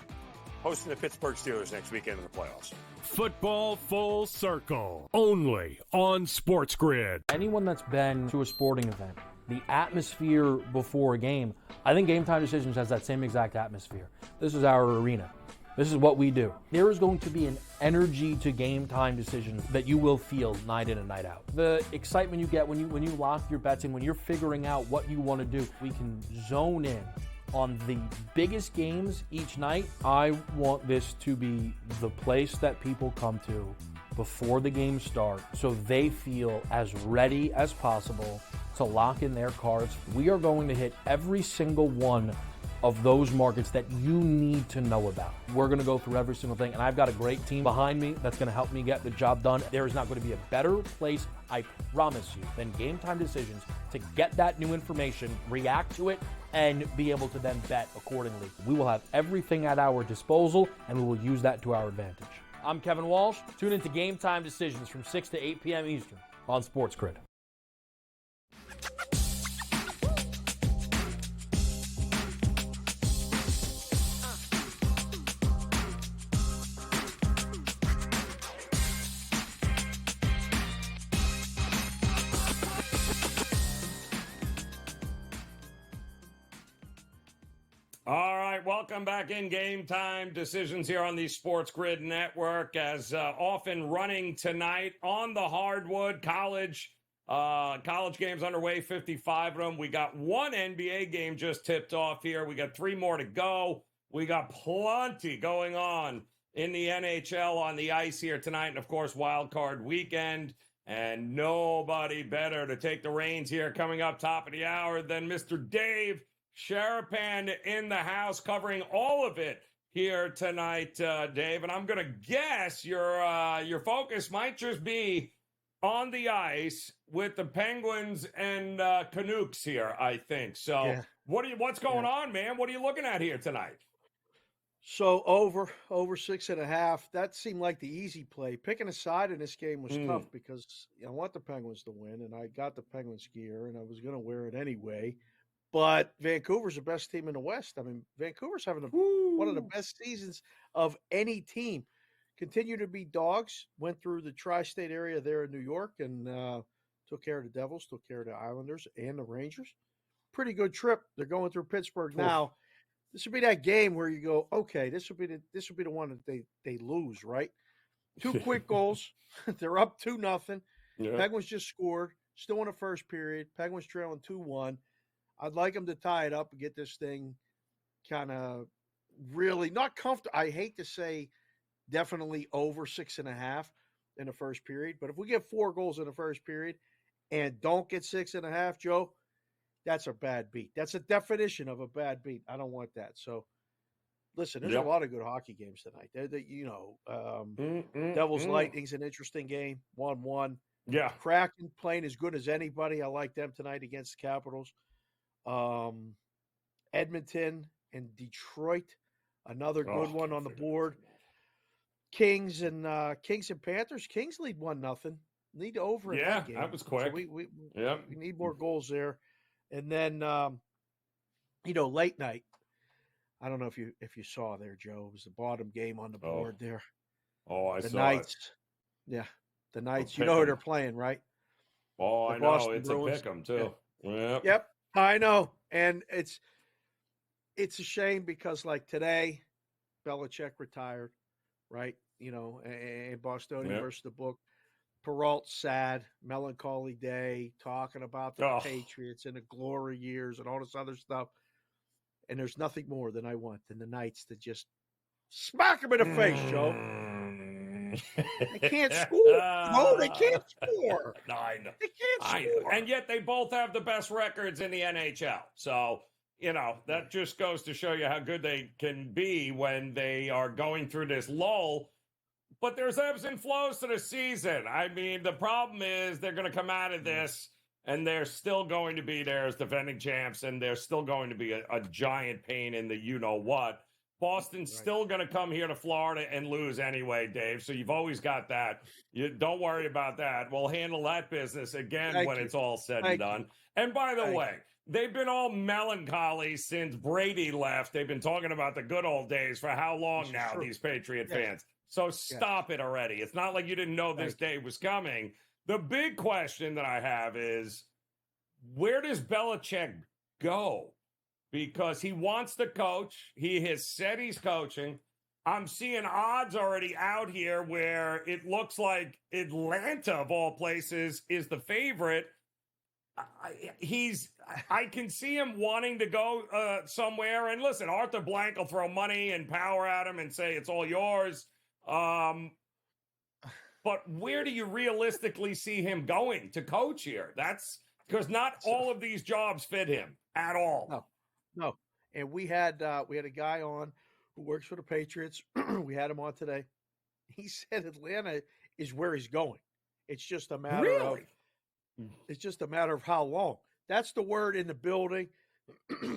Hosting the Pittsburgh Steelers next weekend in the playoffs. Football Full Circle, only on SportsGrid. Anyone that's been to a sporting event, the atmosphere before a game, I think Game Time Decisions has that same exact atmosphere. This is our arena. This is what we do. There is going to be an energy to Game Time Decisions that you will feel night in and night out. The excitement you get when you lock your bets in, when you're figuring out what you want to do, we can zone in on the biggest games each night. I want this to be the place that people come to before the games start so they feel as ready as possible to lock in their cards. We are going to hit every single one of those markets that you need to know about. We're going to go through every single thing, and I've got a great team behind me that's going to help me get the job done. There is not going to be a better place, I promise you, than Game Time Decisions to get that new information, react to it, and be able to then bet accordingly. We will have everything at our disposal, and we will use that to our advantage. I'm Kevin Walsh. Tune into Game Time Decisions from 6 to 8 p.m. Eastern on SportsGrid. All right, welcome back in Game Time Decisions here on the Sports Grid Network. As often running tonight on the hardwood, college games underway, 55 of them. We got one NBA game just tipped off here. We got 3 more to go. We got plenty going on in the NHL on the ice here tonight, and of course, wild card weekend. And nobody better to take the reins here coming up top of the hour than Mr. Dave Sharapan in the house, covering all of it here tonight, Dave. And I'm going to guess your focus might just be on the ice with the Penguins and Canucks here, I think. So Yeah. what's going on, man? What are you looking at here tonight? So over 6.5. That seemed like the easy play. Picking a side in this game was tough because I want the Penguins to win, and I got the Penguins gear, and I was going to wear it anyway. But Vancouver's the best team in the West. I mean, Vancouver's having one of the best seasons of any team. Continue to be dogs. Went through the tri-state area there in New York and took care of the Devils, took care of the Islanders and the Rangers. Pretty good trip. They're going through Pittsburgh now. This would be that game where you go, okay, this would be the one that they lose, right? 2 quick goals. They're up 2-0. Yeah. Penguins just scored. Still in the first period. Penguins trailing 2-1. I'd like them to tie it up and get this thing kind of really not comfortable. I hate to say definitely over 6.5 in the first period, but if we get 4 goals in the first period and don't get 6.5, Joe, that's a bad beat. That's a definition of a bad beat. I don't want that. So, listen, there's a lot of good hockey games tonight. Devils Lightning's an interesting game, 1-1. Yeah. Kraken playing as good as anybody. I like them tonight against the Capitals. Edmonton and Detroit, another good one on the board. Kings and Panthers. Kings lead 1-0. Need over in that game. That was quick. So we need more goals there. And then late night. I don't know if you saw there, Joe. It was the bottom game on the board there. Oh, I the saw Knights. it. Yeah, the Knights. You know who they're playing, right? Oh, The I know. Boston It's Bruins. a pick'em too. Yeah. Yep, I know. And it's a shame because like today, Belichick retired, right? And Bostonian versus the book. Peralt sad, melancholy day, talking about the Patriots and the glory years and all this other stuff. And there's nothing more than I want than the Knights to just smack them in the face, Joe. They can't score. No, they can't score. No, I know. They can't I score. know. And yet they both have the best records in the NHL. So, that just goes to show you how good they can be when they are going through this lull. But there's ebbs and flows to the season. I mean, the problem is they're going to come out of this and they're still going to be there as defending champs, and they're still going to be a giant pain in the you-know-what. Boston's still going to come here to Florida and lose anyway, Dave. So you've always got that. You don't worry about that. We'll handle that business again when it's all said and done. And by the way, they've been all melancholy since Brady left. They've been talking about the good old days for how long now, these Patriot fans. So stop it already. It's not like you didn't know this day was coming. The big question that I have is, where does Belichick go? Because he wants to coach. He has said he's coaching. I'm seeing odds already out here where it looks like Atlanta, of all places, is the favorite. I can see him wanting to go somewhere. And listen, Arthur Blank will throw money and power at him and say it's all yours. But where do you realistically see him going to coach here? That's because not all of these jobs fit him at all. No. And we had a guy on who works for the Patriots. We had him on today. He said Atlanta is where he's going. It's just a matter of it's just a matter of how long. That's the word in the building.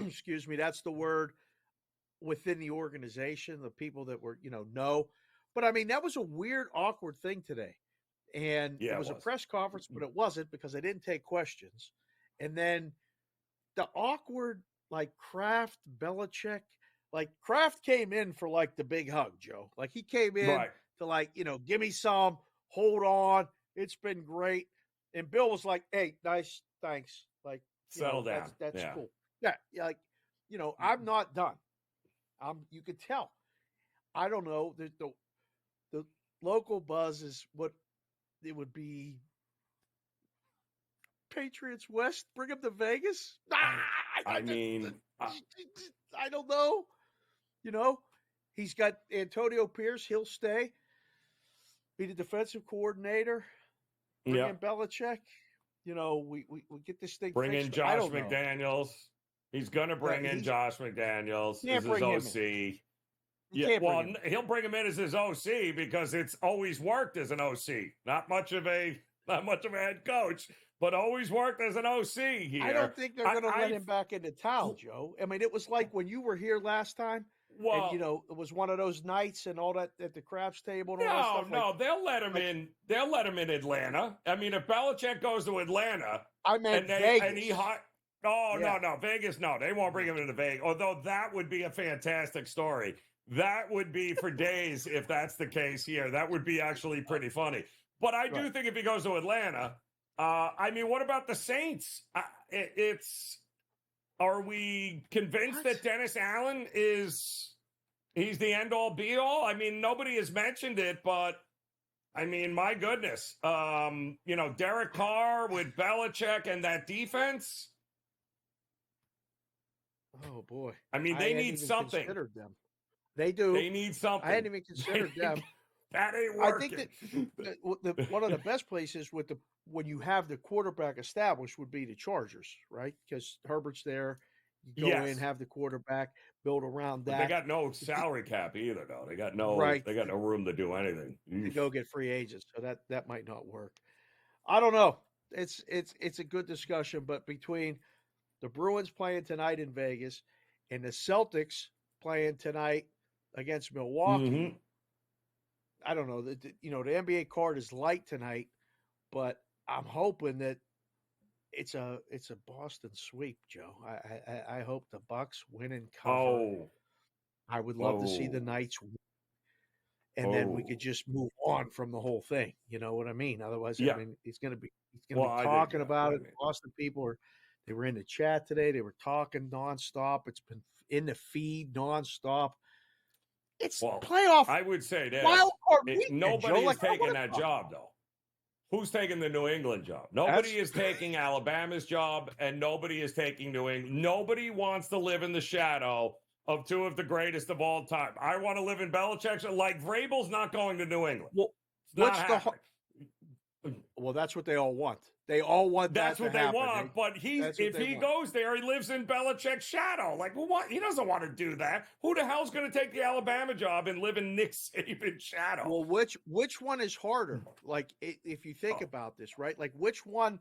Excuse me. That's the word within the organization, the people that were, know. But I mean, that was a weird, awkward thing today. And it was a press conference, but it wasn't because they didn't take questions. And then the awkward, Kraft, Belichick, Kraft came in for the big hug, Joe. He came in to give me some, hold on. It's been great. And Bill was like, hey, nice, thanks. Settle down. That's cool. Yeah. I'm not done. You could tell. I don't know. The local buzz is what it would be. Patriots West, bring him to Vegas. I mean, I don't know. You know, he's got Antonio Pierce. He'll stay. Be the defensive coordinator. Bring in Belichick. You know, we get this thing Bring fixed. in Josh McDaniels. He's going to bring in Josh McDaniels as his OC. Yeah, well, he'll bring him in as his OC because it's always worked as an OC. Not much of a head coach, but always worked as an OC here. I don't think they're going to let him back into town, Joe. I mean, it was like when you were here last time. Well, and, you know, it was one of those nights and all that at the craps table and all that stuff. No, they'll let him in. They'll let him in Atlanta. I mean, if Belichick goes to Atlanta, I meant Vegas. And he no, Vegas. No, they won't bring him into Vegas. Although that would be a fantastic story. That would be for days if that's the case here. That would be actually pretty funny. But I do think if he goes to Atlanta, I mean, what about the Saints? Are we convinced that Dennis Allen he's the end-all, be-all? I mean, nobody has mentioned it, but, I mean, my goodness. You know, Derek Carr with Belichick and that defense. Oh, boy. I mean, they need something. Them. They do. They need something. I hadn't even considered them. That ain't working. I think that one of the best places when you have the quarterback established would be the Chargers, right? Because Herbert's there. You go in, have the quarterback, build around that. But they got no salary cap either, though. They got no room to do anything. You go get free agents, so that might not work. I don't know. It's a good discussion, but between the Bruins playing tonight in Vegas and the Celtics playing tonight against Milwaukee, I don't know. The NBA card is light tonight, but I'm hoping that it's a Boston sweep, Joe. I hope the Bucks win and cover. Oh, I would love to see the Knights win, and then we could just move on from the whole thing. You know what I mean? Otherwise, I mean, he's going to be talking about it. Boston people they were in the chat today. They were talking nonstop. It's been in the feed nonstop. It's playoff. I would say that wild card weekend, nobody Joe. is taking that job, though. Who's taking the New England job? Nobody is taking Alabama's job, and nobody is taking New England. Nobody wants to live in the shadow of two of the greatest of all time. I want to live in Belichick's. Like, Vrabel's not going to New England. Well, well, that's what they all want. They all want that's that what to they happen. want. But if he goes there, he lives in Belichick's shadow. Like, he doesn't want to do that. Who the hell's going to take the Alabama job and live in Nick Saban's shadow? Well, which one is harder? Like, if you think about this, right? Like, which one?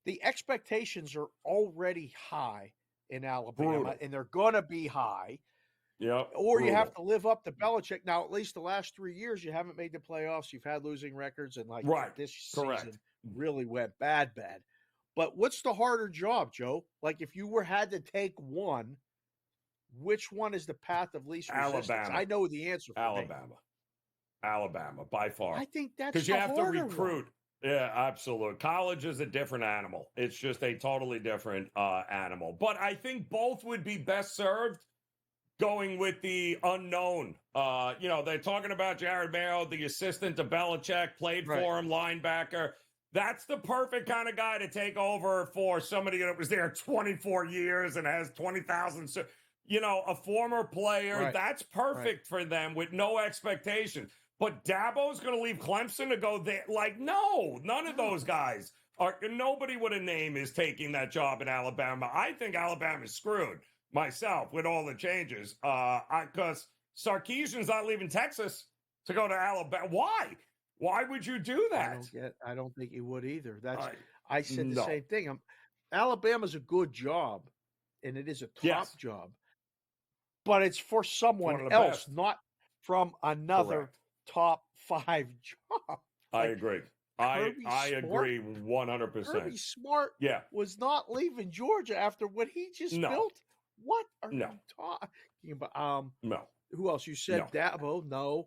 The expectations are already high in Alabama, and they're going to be high. Yeah. Or you have to live up to Belichick. Now, at least the last 3 years, you haven't made the playoffs. You've had losing records, and this season really went bad. But what's the harder job, Joe? Like, if you had to take one, which one is the path of least resistance? Alabama. I know the answer for Alabama, by far. I think that's because you have to harder recruit. One. Yeah, absolutely. College is a different animal. It's just a totally different animal. But I think both would be best served going with the unknown. They're talking about Jared Mayo, the assistant to Belichick, played for him, linebacker. That's the perfect kind of guy to take over for somebody that was there 24 years and has 20,000. A former player. Right. That's perfect for them with no expectation. But Dabo's going to leave Clemson to go there. Like, no, none of those guys are. Nobody with a name is taking that job in Alabama. I think Alabama's screwed myself with all the changes. Because Sarkisian's not leaving Texas to go to Alabama. Why? Why would you do that? I don't think he would either. I said the same thing. Alabama's a good job, and it is a top job, but it's for someone else, not from another top 5 job. I agree. I agree 100%. Kirby Smart was not leaving Georgia after what he just built. What are you talking about? No. Who else? You said Dabo? No.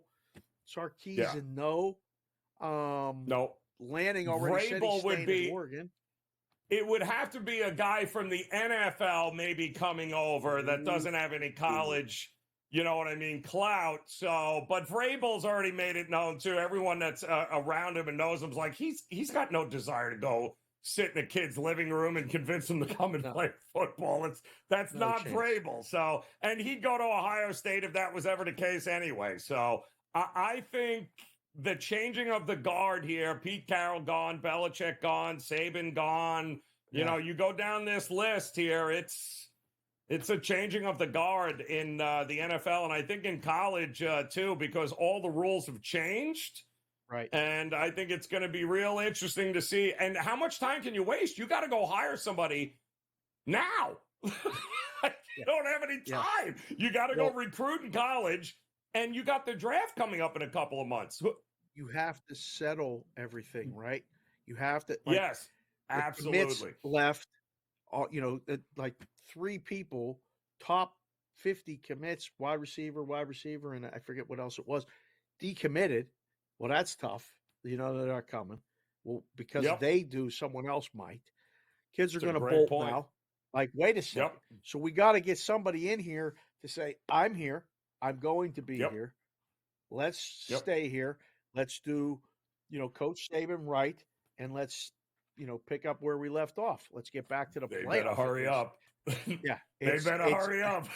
Sarkisian? No. No. Lanning already said he's staying in Oregon. It would have to be a guy from the NFL maybe coming over that doesn't have any college, you know what I mean, clout. So, but Vrabel's already made it known to everyone that's around him and knows him's like, he's got no desire to go sit in a kid's living room and convince them to come and play football. That's No not chance. Vrabel. So, and he'd go to Ohio State if that was ever the case anyway. So I think the changing of the guard here, Pete Carroll gone, Belichick gone, Saban gone, you know, you go down this list here, it's a changing of the guard in the NFL, and I think in college too, because all the rules have changed. Right. And I think it's going to be real interesting to see. And how much time can you waste? You got to go hire somebody now. You don't have any time. You got to go recruit in college, and you got the draft coming up in a couple of months. You have to settle everything, right? You have to. Yes, the absolutely. commits left, like 3 people, top 50 commits, wide receiver, and I forget what else it was, decommitted. Well, that's tough. You know they're not coming. Well, because they do, someone else might. Kids are going to bolt now. Like, wait a second. So we got to get somebody in here to say, I'm here. I'm going to be here. Let's stay here. Let's do, Coach Saban right, and let's, pick up where we left off. Let's get back to the playoffs. They better hurry up. Yeah. They better hurry up.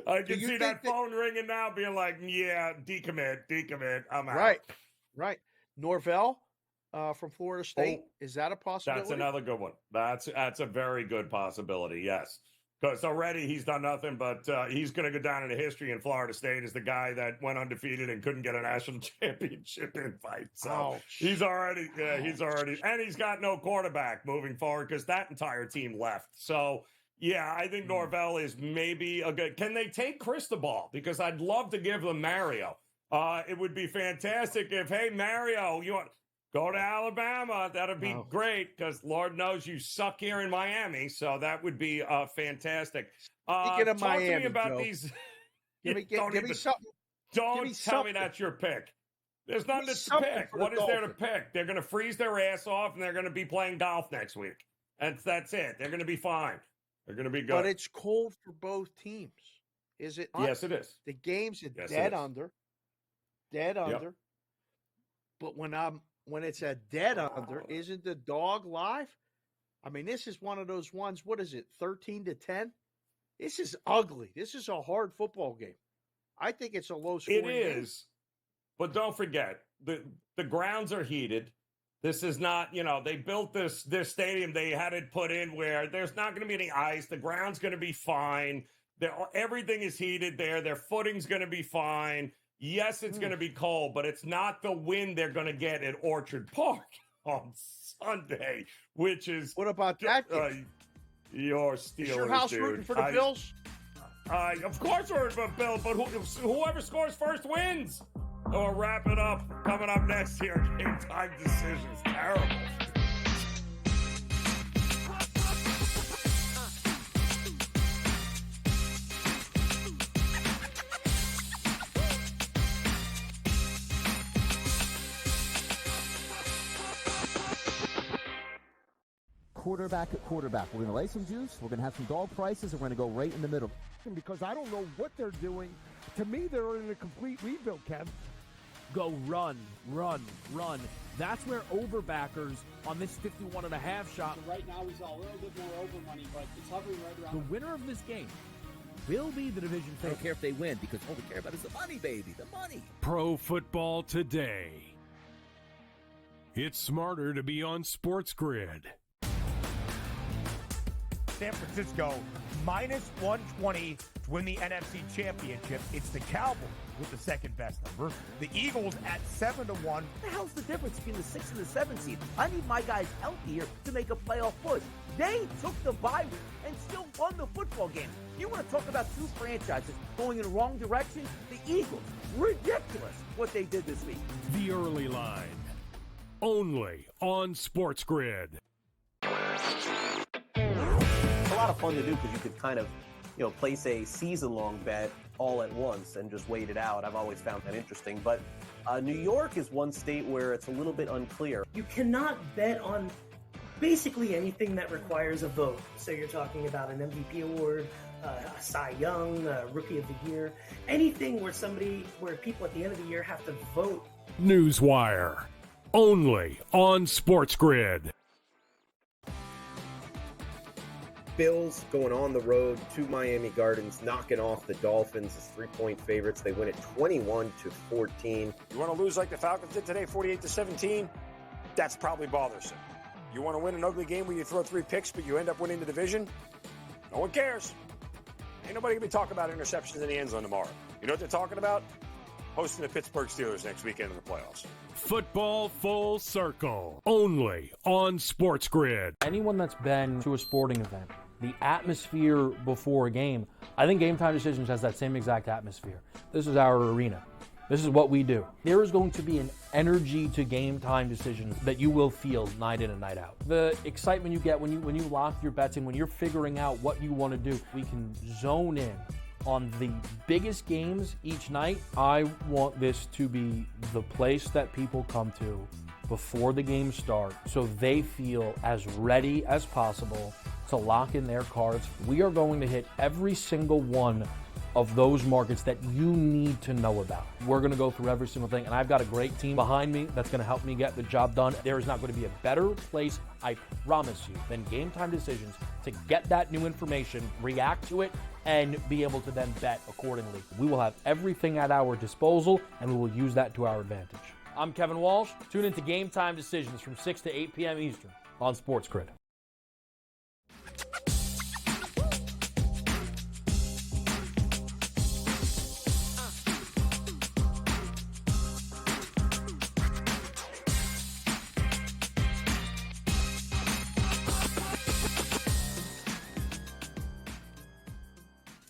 I can see that phone ringing now being like, yeah, decommit. I'm out. Right. Norvell from Florida State. Is that a possibility? That's another good one. That's a very good possibility, yes. Because already he's done nothing but he's going to go down into history in Florida State as the guy that went undefeated and couldn't get a national championship invite. So he's already, and he's got no quarterback moving forward because that entire team left. So, yeah, I think Norvell is maybe a good. Can they take Cristobal? Because I'd love to give them Mario. It would be fantastic if, hey, Mario, you want go to Alabama. That'd be great because Lord knows you suck here in Miami. So that would be fantastic. Speaking of talk Miami, to me about Joe, these. Give me something. Don't tell me that's your pick. There's nothing to pick. What is there to pick? They're going to freeze their ass off and they're going to be playing golf next week. That's it. They're going to be fine. They're going to be good. But it's cold for both teams. Is it not? Yes, it is. The game's dead under. Dead under. But when it's a dead under, isn't the dog live? I mean, this is one of those ones, what is it, 13-10? This is ugly. This is a hard football game. I think it's a low-scoring game. It is. But don't forget, the grounds are heated. This is not, they built this stadium. They had it put in where there's not going to be any ice. The ground's going to be fine. Everything is heated there. Their footing's going to be fine. Yes, it's going to be cold, but it's not the wind they're going to get at Orchard Park on Sunday, which is... What about that? Your Steelers, is your house dude. rooting for the Bills? Of course we're rooting for the Bills, but whoever scores first wins. We'll wrap it up. Coming up next here, Game Time Decisions. Terrible. Quarterback at quarterback. We're going to lay some juice. We're going to have some dog prices, and we're going to go right in the middle. Because I don't know what they're doing. To me, they're in a complete rebuild, Kev. Go run. That's where overbackers on this 51.5 shot. So right now, we saw a little bit more over money, but it's hovering right around. The winner of this game will be the division I favorite. don't care if they win because all we care about is the money, baby. The money. Pro Football Today. It's smarter to be on SportsGrid. San Francisco minus 120 to win the NFC Championship. It's the Cowboys with the second best number. The Eagles at 7-1. What the hell's the difference between the 6 and the 7 seed? I need my guys healthy here to make a playoff push. They took the bye week and still won the football game. You want to talk about two franchises going in the wrong direction? The Eagles. Ridiculous what they did this week. The Early Line. Only on SportsGrid. It's a lot of fun to do because you could kind of, place a season-long bet all at once and just wait it out. I've always found that interesting. But New York is one state where it's a little bit unclear. You cannot bet on basically anything that requires a vote. So you're talking about an MVP award, a Cy Young, Rookie of the Year, anything where people at the end of the year have to vote. Newswire, only on SportsGrid. Bills going on the road to Miami Gardens, knocking off the Dolphins as 3-point favorites. They win it 21-14. You want to lose like the Falcons did today, 48-17? That's probably bothersome. You want to win an ugly game where you throw 3 picks, but you end up winning the division? No one cares. Ain't nobody going to be talking about interceptions in the end zone tomorrow. You know what they're talking about? Hosting the Pittsburgh Steelers next weekend in the playoffs. Football Full Circle, only on SportsGrid. Anyone that's been to a sporting event, the atmosphere before a game, I think GameTime Decisions has that same exact atmosphere. This is our arena. This is what we do. There is going to be an energy to GameTime Decisions that you will feel night in and night out. The excitement you get when you lock your bets in, when you're figuring out what you want to do, we can zone in on the biggest games each night. I want this to be the place that people come to before the games start so they feel as ready as possible to lock in their cards. We are going to hit every single one of those markets that you need to know about. We're going to go through every single thing, and I've got a great team behind me that's going to help me get the job done. There is not going to be a better place, I promise you, than GameTime Decisions to get that new information, react to it, and be able to then bet accordingly. We will have everything at our disposal, and we will use that to our advantage. I'm Kevin Walsh. Tune into GameTime Decisions from 6 to 8 p.m. Eastern on SportsGrid.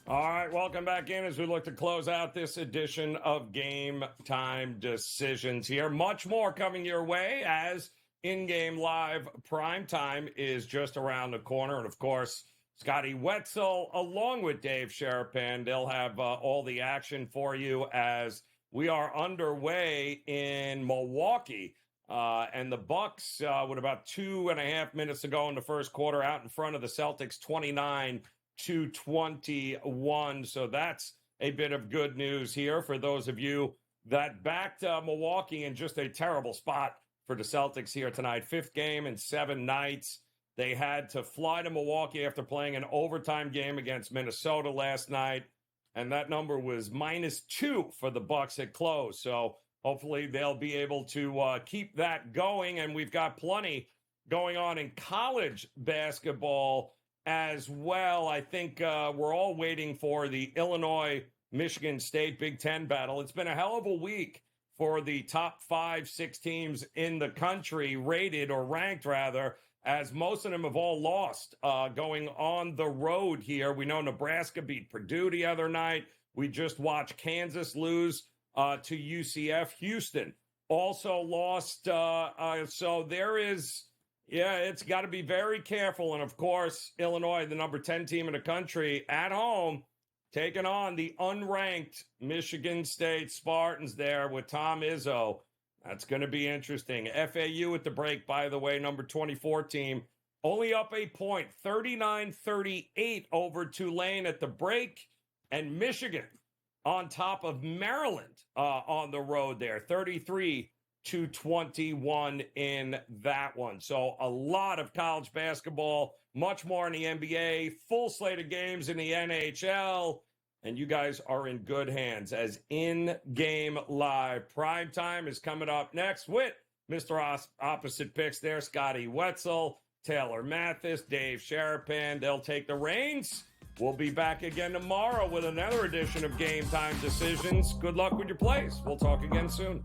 All right, welcome back in as we look to close out this edition of Game Time Decisions here. Much more coming your way as in-game live prime time is just around the corner. And, of course, Scotty Wetzel along with Dave Sherapan, they'll have all the action for you as we are underway in Milwaukee. And the Bucks, with about 2.5 minutes to go in the first quarter, out in front of the Celtics, 29-21. So that's a bit of good news here for those of you that backed Milwaukee in just a terrible spot for the Celtics here tonight. 5th game in 7 nights. They had to fly to Milwaukee after playing an overtime game against Minnesota last night, and that number was -2 for the Bucks at close. So hopefully they'll be able to keep that going, and we've got plenty going on in college basketball as well. I think we're all waiting for the Illinois-Michigan State Big Ten battle. It's been a hell of a week for the top 5-6 teams in the country, rated or ranked rather, as most of them have all lost going on the road here. We know Nebraska beat Purdue the other night. We just watched Kansas lose to UCF. Houston also lost. So there is... Yeah, it's got to be very careful. And, of course, Illinois, the number 10 team in the country, at home, taking on the unranked Michigan State Spartans there with Tom Izzo. That's going to be interesting. FAU at the break, by the way, number 24 team, only up a point, 39-38 over Tulane at the break. And Michigan on top of Maryland on the road there, 33-21 in that one. So a lot of college basketball, much more in the NBA, full slate of games in the NHL, and you guys are in good hands as in-game live. Prime time is coming up next with Mr. Opposite Picks there, Scotty Wetzel, Taylor Mathis, Dave Sherapan. They'll take the reins. We'll be back again tomorrow with another edition of Game Time Decisions. Good luck with your plays. We'll talk again soon.